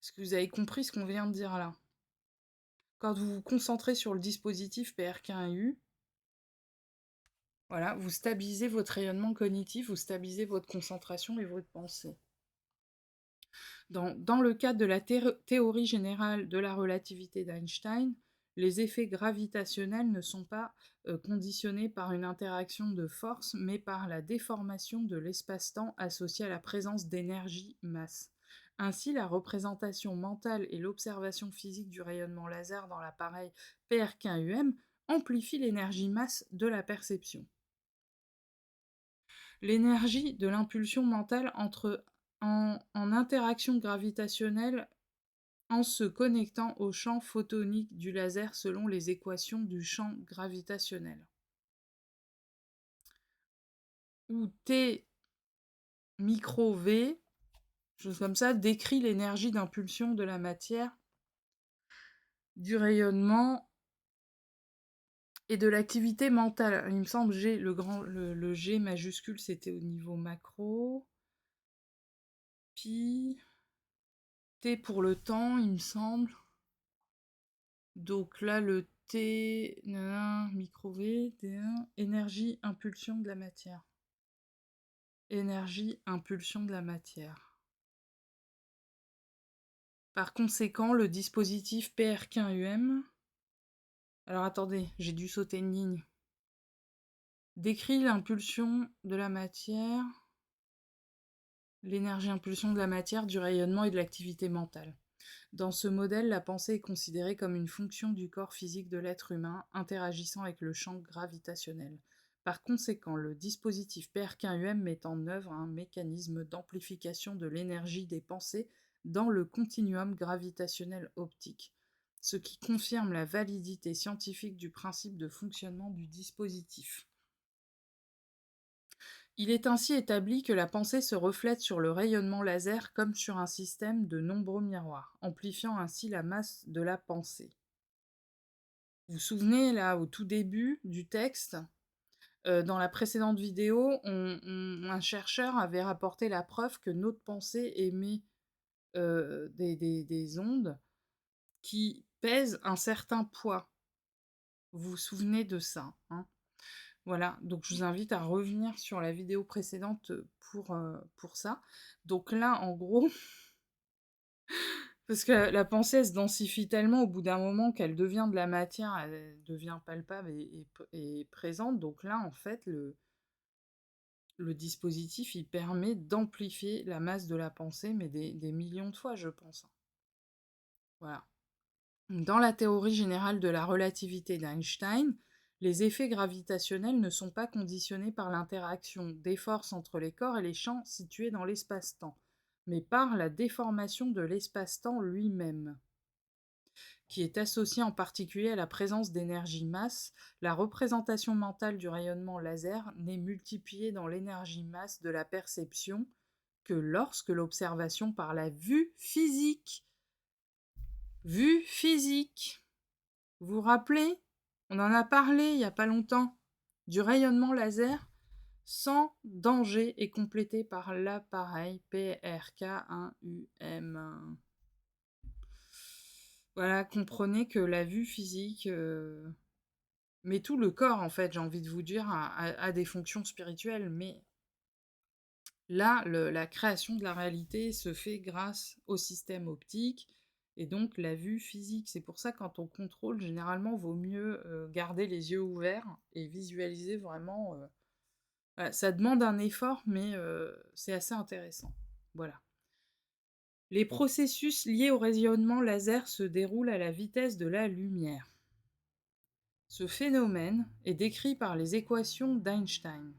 Est-ce que vous avez compris ce qu'on vient de dire là? Quand vous vous concentrez sur le dispositif PRK1U, voilà, vous stabilisez votre rayonnement cognitif, vous stabilisez votre concentration et votre pensée. Dans le cadre de la théorie générale de la relativité d'Einstein, les effets gravitationnels ne sont pas conditionnés par une interaction de force, mais par la déformation de l'espace-temps associée à la présence d'énergie-masse. Ainsi, la représentation mentale et l'observation physique du rayonnement laser dans l'appareil PRK-UM amplifient l'énergie-masse de la perception. L'énergie de l'impulsion mentale entre en interaction gravitationnelle en se connectant au champ photonique du laser selon les équations du champ gravitationnel. Où T micro V, chose comme ça, décrit l'énergie d'impulsion de la matière, du rayonnement et de l'activité mentale. Il me semble que le G majuscule, c'était au niveau macro. Pi, T pour le temps, il me semble. Donc là, le T, micro V, T1, énergie, impulsion de la matière. Énergie, impulsion de la matière. Par conséquent, le dispositif PRK-UM, alors attendez, j'ai dû sauter une ligne, décrit l'impulsion de la matière, l'énergie impulsion de la matière, du rayonnement et de l'activité mentale. Dans ce modèle, la pensée est considérée comme une fonction du corps physique de l'être humain interagissant avec le champ gravitationnel. Par conséquent, le dispositif PRK-UM met en œuvre un mécanisme d'amplification de l'énergie des pensées dans le continuum gravitationnel optique, ce qui confirme la validité scientifique du principe de fonctionnement du dispositif. Il est ainsi établi que la pensée se reflète sur le rayonnement laser comme sur un système de nombreux miroirs, amplifiant ainsi la masse de la pensée. Vous vous souvenez, là, au tout début du texte, dans la précédente vidéo, un chercheur avait rapporté la preuve que notre pensée émet des ondes qui pèsent un certain poids. Vous vous souvenez de ça, hein? Voilà, donc je vous invite à revenir sur la vidéo précédente pour ça. Donc là, en gros, parce que la pensée, elle se densifie tellement au bout d'un moment qu'elle devient de la matière, elle devient palpable et présente. Donc là, en fait, le dispositif, il permet d'amplifier la masse de la pensée, mais des millions de fois, je pense, hein. Voilà. Dans la théorie générale de la relativité d'Einstein, les effets gravitationnels ne sont pas conditionnés par l'interaction des forces entre les corps et les champs situés dans l'espace-temps, mais par la déformation de l'espace-temps lui-même, qui est associée en particulier à la présence d'énergie-masse. La représentation mentale du rayonnement laser n'est multipliée dans l'énergie-masse de la perception que lorsque l'observation par la vue physique. Vue physique. Vous vous rappelez? On en a parlé il n'y a pas longtemps. Du rayonnement laser sans danger et complété par l'appareil PRK1UM. Voilà, comprenez que la vue physique, mais tout le corps, en fait, j'ai envie de vous dire, a des fonctions spirituelles, mais là, la création de la réalité se fait grâce au système optique et donc la vue physique. C'est pour ça que quand on contrôle, généralement, vaut mieux garder les yeux ouverts et visualiser vraiment. Voilà, ça demande un effort, mais c'est assez intéressant. Voilà. Les processus liés au rayonnement laser se déroulent à la vitesse de la lumière. Ce phénomène est décrit par les équations d'Einstein.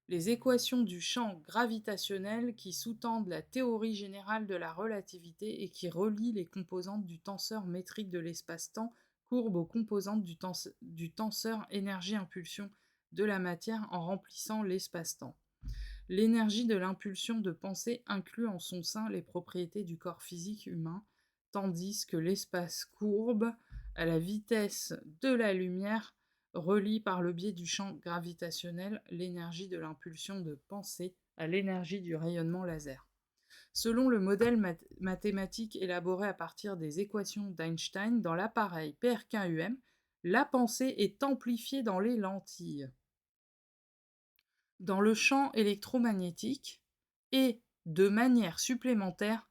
Les équations du champ gravitationnel qui sous-tendent la théorie générale de la relativité et qui relient les composantes du tenseur métrique de l'espace-temps courbes aux composantes du tenseur énergie-impulsion de la matière en remplissant l'espace-temps. L'énergie de l'impulsion de pensée inclut en son sein les propriétés du corps physique humain, tandis que l'espace courbe, à la vitesse de la lumière, relie par le biais du champ gravitationnel l'énergie de l'impulsion de pensée à l'énergie du rayonnement laser. Selon le modèle mathématique élaboré à partir des équations d'Einstein dans l'appareil PRK-UM, la pensée est amplifiée dans les lentilles, dans le champ électromagnétique et, de manière supplémentaire,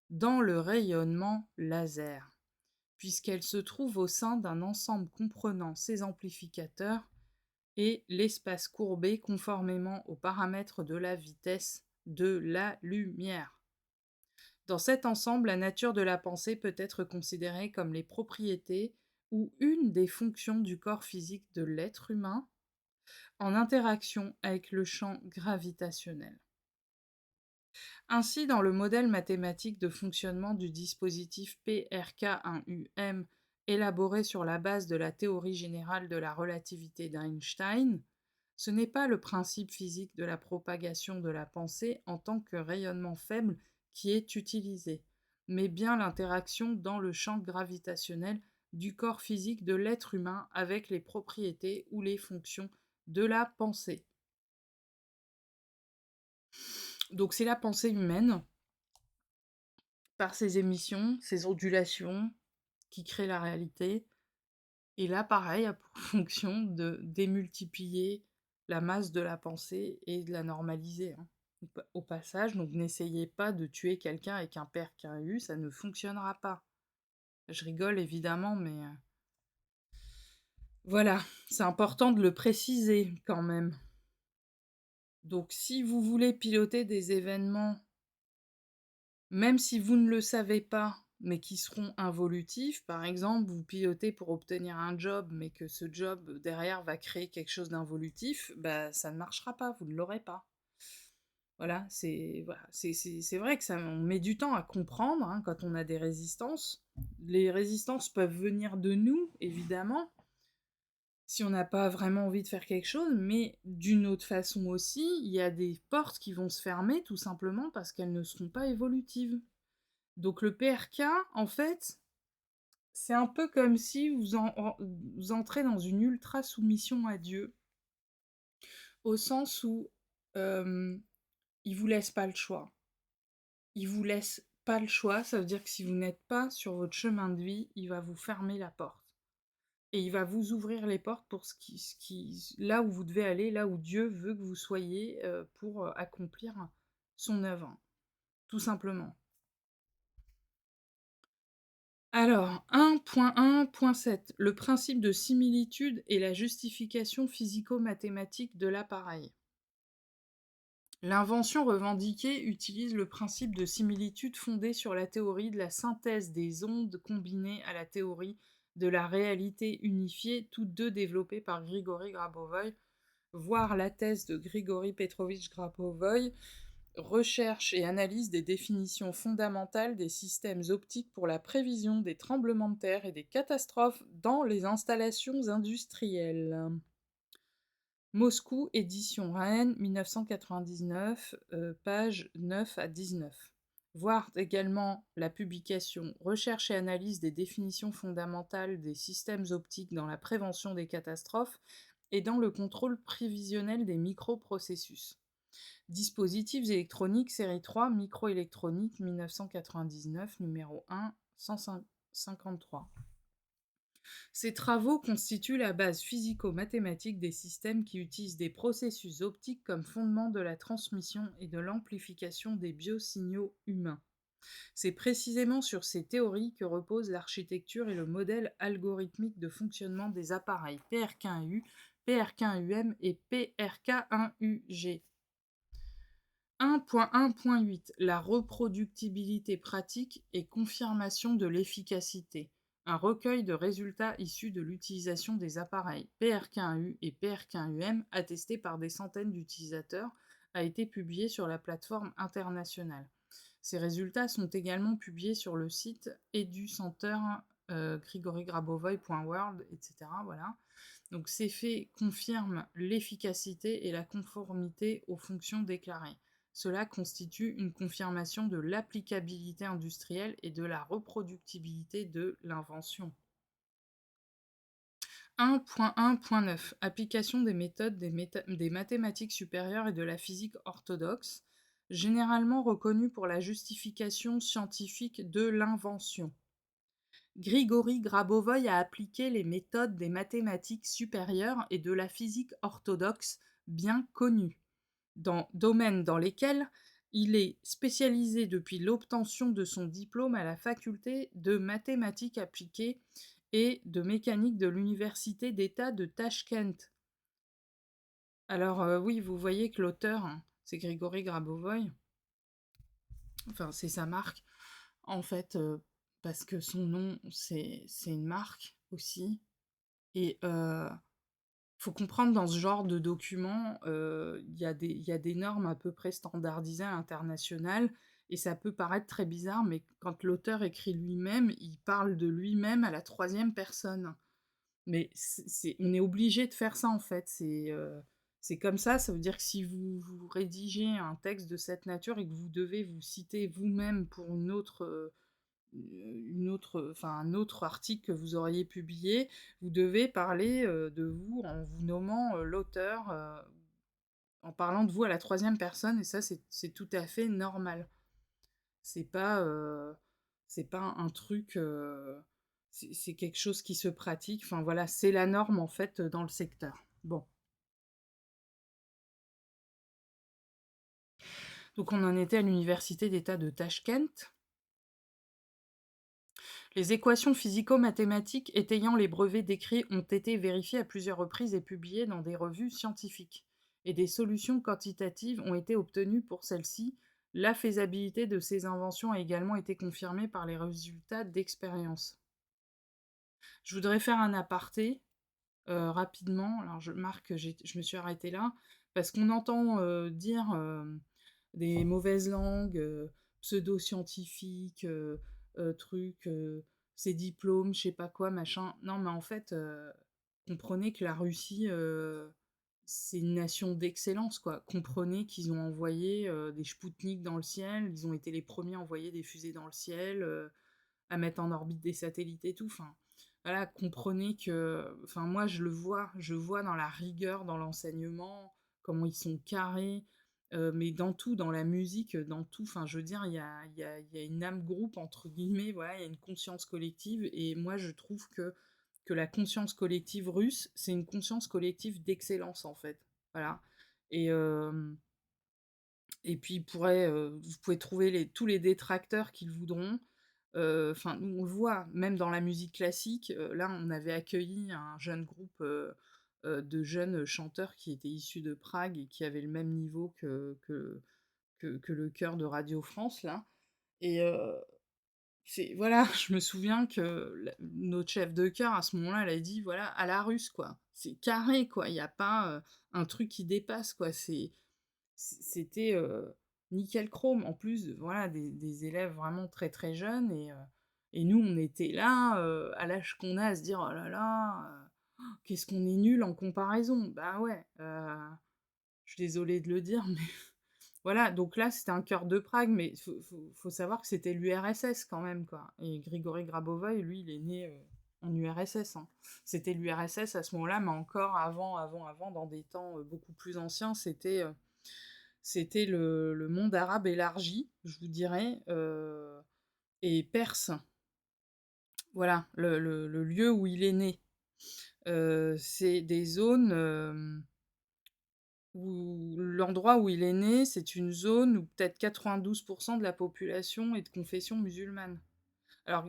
dans le rayonnement laser, puisqu'elle se trouve au sein d'un ensemble comprenant ces amplificateurs et l'espace courbé conformément aux paramètres de la vitesse de la lumière. Dans cet ensemble, la nature de la pensée peut être considérée comme les propriétés ou une des fonctions du corps physique de l'être humain en interaction avec le champ gravitationnel. Ainsi, dans le modèle mathématique de fonctionnement du dispositif PRK1UM élaboré sur la base de la théorie générale de la relativité d'Einstein, ce n'est pas le principe physique de la propagation de la pensée en tant que rayonnement faible qui est utilisé, mais bien l'interaction dans le champ gravitationnel du corps physique de l'être humain avec les propriétés ou les fonctions de la pensée. Donc c'est la pensée humaine, par ses émissions, ses ondulations, qui crée la réalité. Et là, pareil, a pour fonction de démultiplier la masse de la pensée et de la normaliser, hein, au passage. Donc n'essayez pas de tuer quelqu'un avec un père qu'un U, ça ne fonctionnera pas. Je rigole évidemment, mais voilà, c'est important de le préciser quand même. Donc si vous voulez piloter des événements, même si vous ne le savez pas, mais qui seront involutifs, par exemple, vous pilotez pour obtenir un job, mais que ce job derrière va créer quelque chose d'involutif, bah ça ne marchera pas, vous ne l'aurez pas. Voilà, c'est vrai que ça, on met du temps à comprendre, hein, quand on a des résistances. Les résistances peuvent venir de nous, évidemment, si on n'a pas vraiment envie de faire quelque chose, mais d'une autre façon aussi, il y a des portes qui vont se fermer tout simplement parce qu'elles ne seront pas évolutives. Donc le PRK, en fait, c'est un peu comme si vous entrez dans une ultra soumission à Dieu, au sens où il vous laisse pas le choix. Il vous laisse pas le choix, ça veut dire que si vous n'êtes pas sur votre chemin de vie, il va vous fermer la porte. et il va vous ouvrir les portes pour là où vous devez aller, là où Dieu veut que vous soyez, pour, accomplir son œuvre, tout simplement. Alors, 1.1.7, le principe de similitude et la justification physico-mathématique de l'appareil. L'invention revendiquée utilise le principe de similitude fondé sur la théorie de la synthèse des ondes combinées à la théorie de la réalité unifiée, toutes deux développées par Grigori Grabovoi, voire la thèse de Grigori Petrovitch Grabovoi, recherche et analyse des définitions fondamentales des systèmes optiques pour la prévision des tremblements de terre et des catastrophes dans les installations industrielles. Moscou, édition Rennes, 1999, pages 9 à 19. Voir également la publication Recherche et analyse des définitions fondamentales des systèmes optiques dans la prévention des catastrophes et dans le contrôle prévisionnel des microprocessus. Dispositifs électroniques, série 3, microélectronique, 1999, numéro 1, 153. Ces travaux constituent la base physico-mathématique des systèmes qui utilisent des processus optiques comme fondement de la transmission et de l'amplification des biosignaux humains. C'est précisément sur ces théories que reposent l'architecture et le modèle algorithmique de fonctionnement des appareils PRK1U, PRK1UM et PRK1UG. 1.1.8 La reproductibilité pratique et confirmation de l'efficacité. Un recueil de résultats issus de l'utilisation des appareils PRK1U et PRK1UM attestés par des centaines d'utilisateurs a été publié sur la plateforme internationale. Ces résultats sont également publiés sur le site EduCenter, grigorigrabovoy.world, etc. Voilà. Donc ces faits confirment l'efficacité et la conformité aux fonctions déclarées. Cela constitue une confirmation de l'applicabilité industrielle et de la reproductibilité de l'invention. 1.1.9 Application des méthodes des mathématiques supérieures et de la physique orthodoxe, généralement reconnue pour la justification scientifique de l'invention. Grigori Grabovoy a appliqué les méthodes des mathématiques supérieures et de la physique orthodoxe bien connues, dans domaines dans lesquels il est spécialisé depuis l'obtention de son diplôme à la faculté de mathématiques appliquées et de mécanique de l'université d'État de Tachkent. Alors oui, vous voyez que l'auteur, c'est Grigori Grabovoy. Enfin, c'est sa marque. En fait, parce que son nom, c'est une marque aussi. Et faut comprendre, dans ce genre de document, il y a des normes à peu près standardisées internationales, et ça peut paraître très bizarre, mais quand l'auteur écrit lui-même, il parle de lui-même à la troisième personne. Mais on est obligé de faire ça, en fait. C'est comme ça veut dire que si vous rédigez un texte de cette nature et que vous devez vous citer vous-même pour un autre article que vous auriez publié, vous devez parler de vous en vous nommant l'auteur, en parlant de vous à la troisième personne, et ça, c'est tout à fait normal. C'est pas, c'est pas un truc, c'est quelque chose qui se pratique. Enfin voilà, c'est la norme en fait dans le secteur. Bon. Donc on en était à l'université d'État de Tachkent. Les équations physico-mathématiques étayant les brevets décrits ont été vérifiées à plusieurs reprises et publiées dans des revues scientifiques. Et des solutions quantitatives ont été obtenues pour celles-ci. La faisabilité de ces inventions a également été confirmée par les résultats d'expériences. Je voudrais faire un aparté rapidement. Alors je marque que je me suis arrêtée là, parce qu'on entend dire des mauvaises langues, pseudo-scientifiques, trucs, ces diplômes, je sais pas quoi, machin. Non, mais en fait, comprenez que la Russie, c'est une nation d'excellence, quoi. Comprenez qu'ils ont envoyé des Spoutniks dans le ciel, ils ont été les premiers à envoyer des fusées dans le ciel, à mettre en orbite des satellites et tout. Enfin, voilà, comprenez que... Enfin, moi, je vois dans la rigueur, dans l'enseignement, comment ils sont carrés, mais dans tout, dans la musique, dans tout. Enfin, je veux dire, il y a une âme groupe, entre guillemets, voilà, il y a une conscience collective, et moi, je trouve que que la conscience collective russe, c'est une conscience collective d'excellence, en fait. Voilà. Et, et puis, vous pouvez trouver tous les détracteurs qu'ils voudront. Enfin, nous, on le voit, même dans la musique classique. Là, on avait accueilli un jeune groupe de jeunes chanteurs qui étaient issus de Prague et qui avaient le même niveau que le chœur de Radio France, là. Et voilà, je me souviens que notre chef de chœur, à ce moment-là, elle a dit, voilà, à la russe, quoi. C'est carré, quoi. Il n'y a pas un truc qui dépasse, quoi. C'était nickel chrome. En plus, voilà, des élèves vraiment très très jeunes. Et nous, on était là, à l'âge qu'on a, à se dire, oh là là, qu'est-ce qu'on est nul en comparaison. Bah ouais, je suis désolée de le dire, mais voilà. Donc là, c'était un chœur de Prague, mais faut savoir que c'était l'URSS quand même, quoi. Et Grigory Grabovoy, lui, il est né en URSS. Hein. C'était l'URSS à ce moment-là, mais encore avant, dans des temps beaucoup plus anciens, c'était le monde arabe élargi, je vous dirais, et perse. Voilà, le lieu où il est né. C'est des zones où l'endroit où il est né, c'est une zone où peut-être 92% de la population est de confession musulmane. Alors,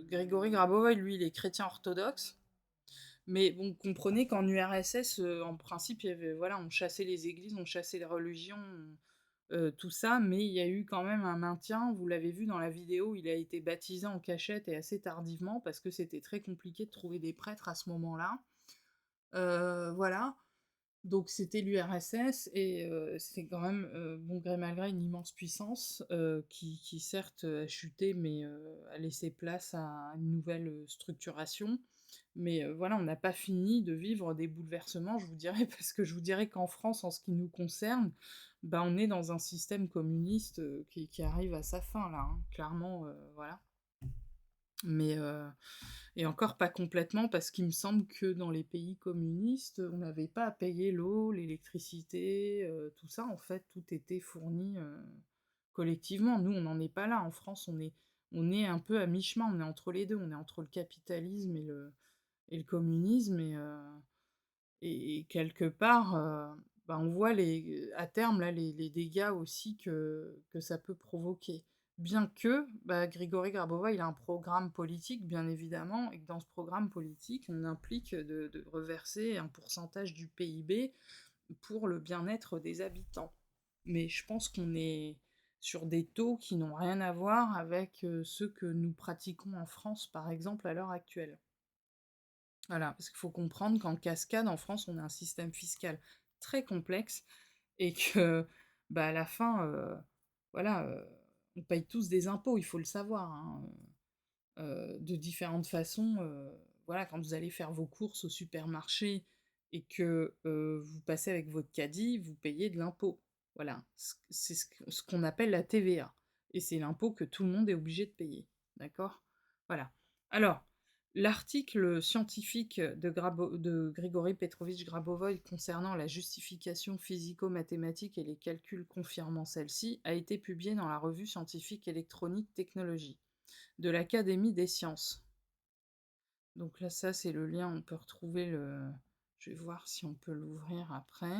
Grigory Grabovoy, lui, il est chrétien orthodoxe. Mais bon, comprenez qu'en URSS, en principe, il y avait, voilà, on chassait les églises, on chassait les religions, tout ça, mais il y a eu quand même un maintien. Vous l'avez vu dans la vidéo, il a été baptisé en cachette et assez tardivement parce que c'était très compliqué de trouver des prêtres à ce moment-là. Voilà. Donc c'était l'URSS et c'est quand même, bon gré mal gré, une immense puissance qui certes a chuté, mais a laissé place à une nouvelle structuration. Mais voilà, on n'a pas fini de vivre des bouleversements, je vous dirais, parce que je vous dirais qu'en France, en ce qui nous concerne, ben, on est dans un système communiste qui arrive à sa fin, là, hein, clairement, voilà. Mais, et encore pas complètement, parce qu'il me semble que dans les pays communistes, on n'avait pas à payer l'eau, l'électricité, tout ça, en fait, tout était fourni collectivement. Nous, on n'en est pas là. En France, on est un peu à mi-chemin, on est entre les deux, on est entre le capitalisme et le communisme, et quelque part, bah, on voit à terme là, les dégâts aussi que ça peut provoquer. Bien que bah, Grigory Grabova, il a un programme politique, bien évidemment, et que dans ce programme politique, on implique de reverser un pourcentage du PIB pour le bien-être des habitants. Mais je pense qu'on est sur des taux qui n'ont rien à voir avec ceux que nous pratiquons en France, par exemple, à l'heure actuelle. Voilà, parce qu'il faut comprendre qu'en cascade, en France, on a un système fiscal très complexe et que, bah, à la fin, voilà, on paye tous des impôts, il faut le savoir, hein, de différentes façons. Voilà, quand vous allez faire vos courses au supermarché et que vous passez avec votre caddie, vous payez de l'impôt. Voilà, c'est ce qu'on appelle la TVA. Et c'est l'impôt que tout le monde est obligé de payer. D'accord? Voilà. Alors, l'article scientifique de Grigory Petrovitch Grabovoy concernant la justification physico-mathématique et les calculs confirmant celle-ci a été publié dans la revue scientifique électronique Technologie de l'Académie des sciences. Donc là, ça, c'est le lien, on peut retrouver le... Je vais voir si on peut l'ouvrir après.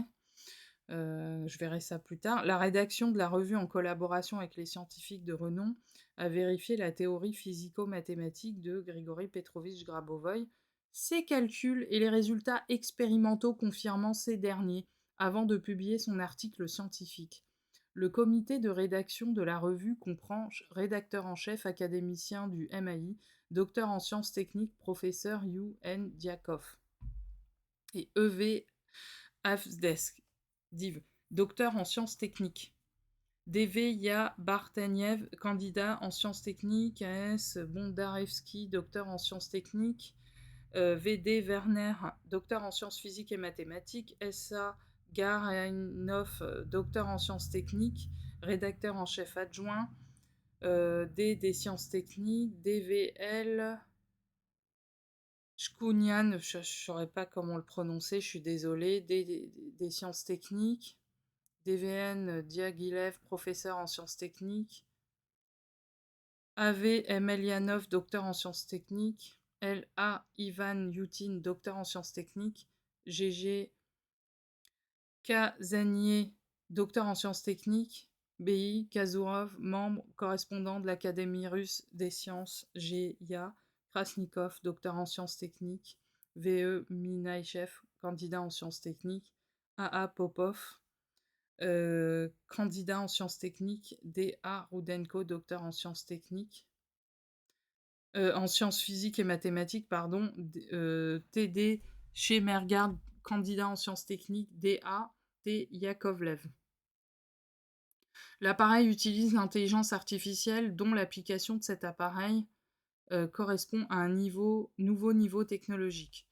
Je verrai ça plus tard. La rédaction de la revue, en collaboration avec les scientifiques de renom, a vérifié la théorie physico-mathématique de Grigory Petrovitch Grabovoy, ses calculs et les résultats expérimentaux confirmant ces derniers, avant de publier son article scientifique. Le comité de rédaction de la revue comprend rédacteur en chef académicien du MAI, docteur en sciences techniques, professeur Yu N. Diakov, et E.V. Avdesk, Div, docteur en sciences techniques. Deveya Barteniev, candidat en sciences techniques. A.S. Bondarevski, docteur en sciences techniques. V.D. Werner, docteur en sciences physiques et mathématiques. S.A. Garainov, docteur en sciences techniques, rédacteur en chef adjoint. D. des sciences techniques. DVL. Shkounian, je ne saurais pas comment le prononcer, je suis désolée. Des sciences techniques. DVN Diaghilev, professeur en sciences techniques. AV Emelianov, docteur en sciences techniques. L.A. Ivan Yutin, docteur en sciences techniques. G.G. Kazanier, docteur en sciences techniques. B.I. Kazurov, membre correspondant de l'Académie russe des sciences. G.I.A. Krasnikov, docteur en sciences techniques. V.E. Minaïchev, candidat en sciences techniques. A.A. Popov, candidat en sciences techniques. D.A. Rudenko, docteur en sciences techniques. En sciences physiques et mathématiques, pardon. T.D. Shemergard, candidat en sciences techniques. D.A. T. Yakovlev. L'appareil utilise l'intelligence artificielle dont l'application de cet appareil correspond à un nouveau niveau technologique.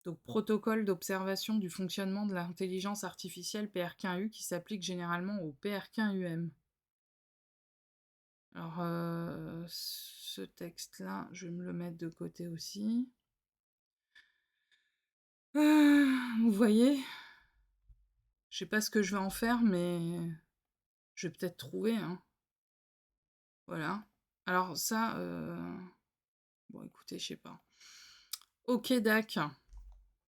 Donc, protocole d'observation du fonctionnement de l'intelligence artificielle PRK-U qui s'applique généralement au PRK-UM. Alors, ce texte-là, je vais me le mettre de côté aussi. Vous voyez, je sais pas ce que je vais en faire, mais je vais peut-être trouver. Hein. Voilà. Alors ça, bon, écoutez, je sais pas. Ok, Dac.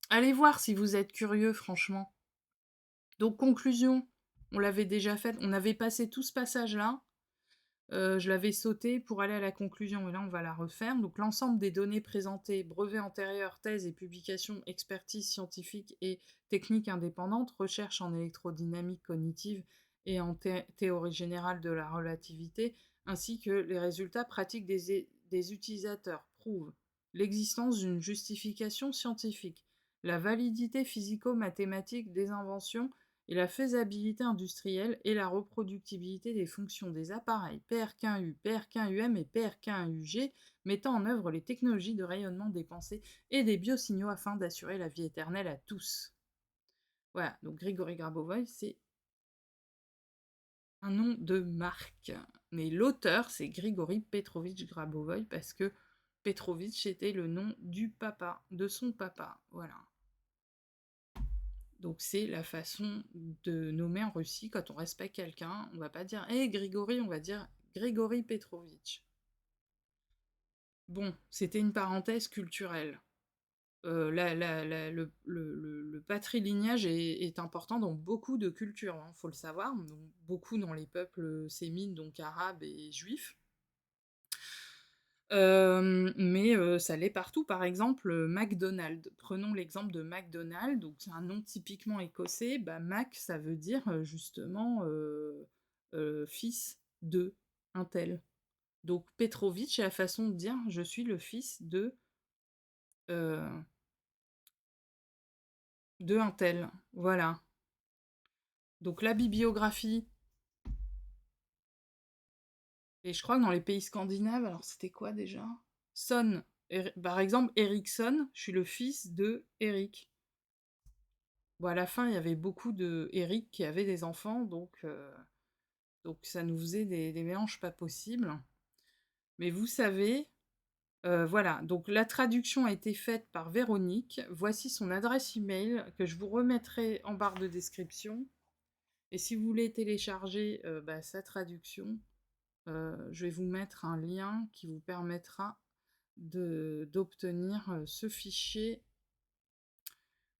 Allez voir si vous êtes curieux, franchement. Donc, conclusion, on l'avait déjà faite. On avait passé tout ce passage-là. Je l'avais sauté pour aller à la conclusion, et là, on va la refaire. Donc, l'ensemble des données présentées, brevets antérieurs, thèses et publications, expertise scientifique et technique indépendante, recherche en électrodynamique cognitive et en théorie générale de la relativité, ainsi que les résultats pratiques des utilisateurs prouvent l'existence d'une justification scientifique, la validité physico-mathématique des inventions et la faisabilité industrielle et la reproductibilité des fonctions des appareils PRK-U, PRK-UM et PRK-UG mettant en œuvre les technologies de rayonnement des pensées et des biosignaux afin d'assurer la vie éternelle à tous. Voilà, donc Grigory Grabovoï, c'est un nom de marque. Mais l'auteur, c'est Grigory Petrovitch Grabovoï parce que Petrovitch était le nom du papa, de son papa. Voilà. Donc c'est la façon de nommer en Russie quand on respecte quelqu'un. On va pas dire hey, Grigory, on va dire Grigory Petrovitch. Bon, c'était une parenthèse culturelle. Le patrilignage est important dans beaucoup de cultures, hein, faut le savoir. Donc, beaucoup dans les peuples sémites, donc arabes et juifs. Mais ça l'est partout. Par exemple, McDonald's. Prenons l'exemple de McDonald's. Donc, c'est un nom typiquement écossais. Bah, Mac, ça veut dire justement fils de un tel. Donc, Petrovitch, c'est la façon de dire je suis le fils euh, de un tel. Voilà. Donc, la bibliographie. Et je crois que dans les pays scandinaves, alors c'était quoi déjà Son. Par exemple, Ericsson, je suis le fils de Eric. Bon, à la fin, il y avait beaucoup de Eric qui avaient des enfants, donc ça nous faisait des mélanges pas possibles. Mais vous savez, voilà, donc la traduction a été faite par Véronique. Voici son adresse email que je vous remettrai en barre de description. Et si vous voulez télécharger sa traduction, je vais vous mettre un lien qui vous permettra d'obtenir ce fichier.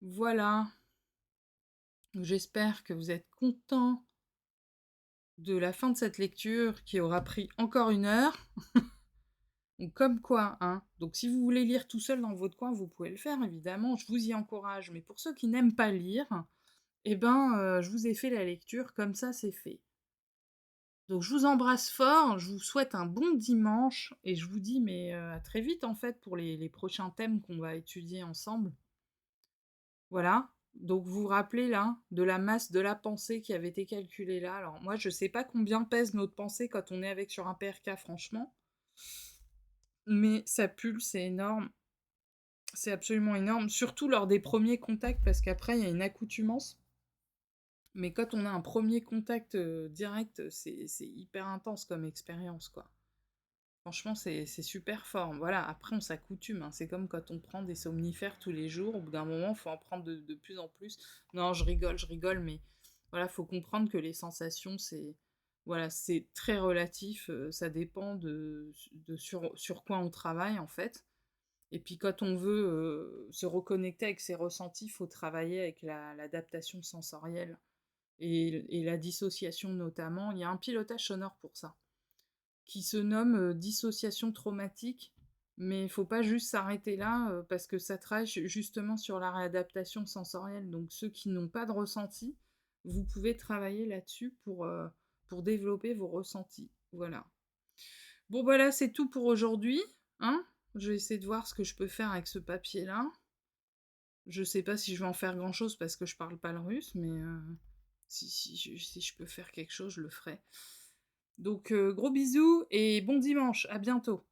Voilà. J'espère que vous êtes contents de la fin de cette lecture qui aura pris encore 1 heure. Donc, comme quoi, hein. Donc, si vous voulez lire tout seul dans votre coin, vous pouvez le faire, évidemment. Je vous y encourage. Mais pour ceux qui n'aiment pas lire, je vous ai fait la lecture. Comme ça, c'est fait. Donc, je vous embrasse fort. Je vous souhaite un bon dimanche. Et je vous dis, à très vite, en fait, pour les prochains thèmes qu'on va étudier ensemble. Voilà. Donc vous vous rappelez là de la masse de la pensée qui avait été calculée là. Alors moi je sais pas combien pèse notre pensée quand on est sur un PRK franchement, mais ça pulse, c'est énorme, c'est absolument énorme, surtout lors des premiers contacts parce qu'après il y a une accoutumance. Mais quand on a un premier contact direct, c'est hyper intense comme expérience quoi. Franchement, c'est super fort. Voilà, après, on s'accoutume. Hein. C'est comme quand on prend des somnifères tous les jours. Au bout d'un moment, il faut en prendre de plus en plus. Non, je rigole, mais voilà, faut comprendre que les sensations, c'est très relatif. Ça dépend sur quoi on travaille, en fait. Et puis quand on veut se reconnecter avec ses ressentis, il faut travailler avec l'adaptation sensorielle et la dissociation notamment. Il y a un pilotage sonore pour ça, qui se nomme dissociation traumatique, mais il faut pas juste s'arrêter là, parce que ça travaille justement sur la réadaptation sensorielle. Donc ceux qui n'ont pas de ressenti, vous pouvez travailler là-dessus pour développer vos ressentis. Voilà. Bon, voilà, c'est tout pour aujourd'hui, hein. Je vais essayer de voir ce que je peux faire avec ce papier-là. Je sais pas si je vais en faire grand-chose parce que je parle pas le russe, mais si je peux faire quelque chose, je le ferai. Donc, gros bisous et bon dimanche, à bientôt.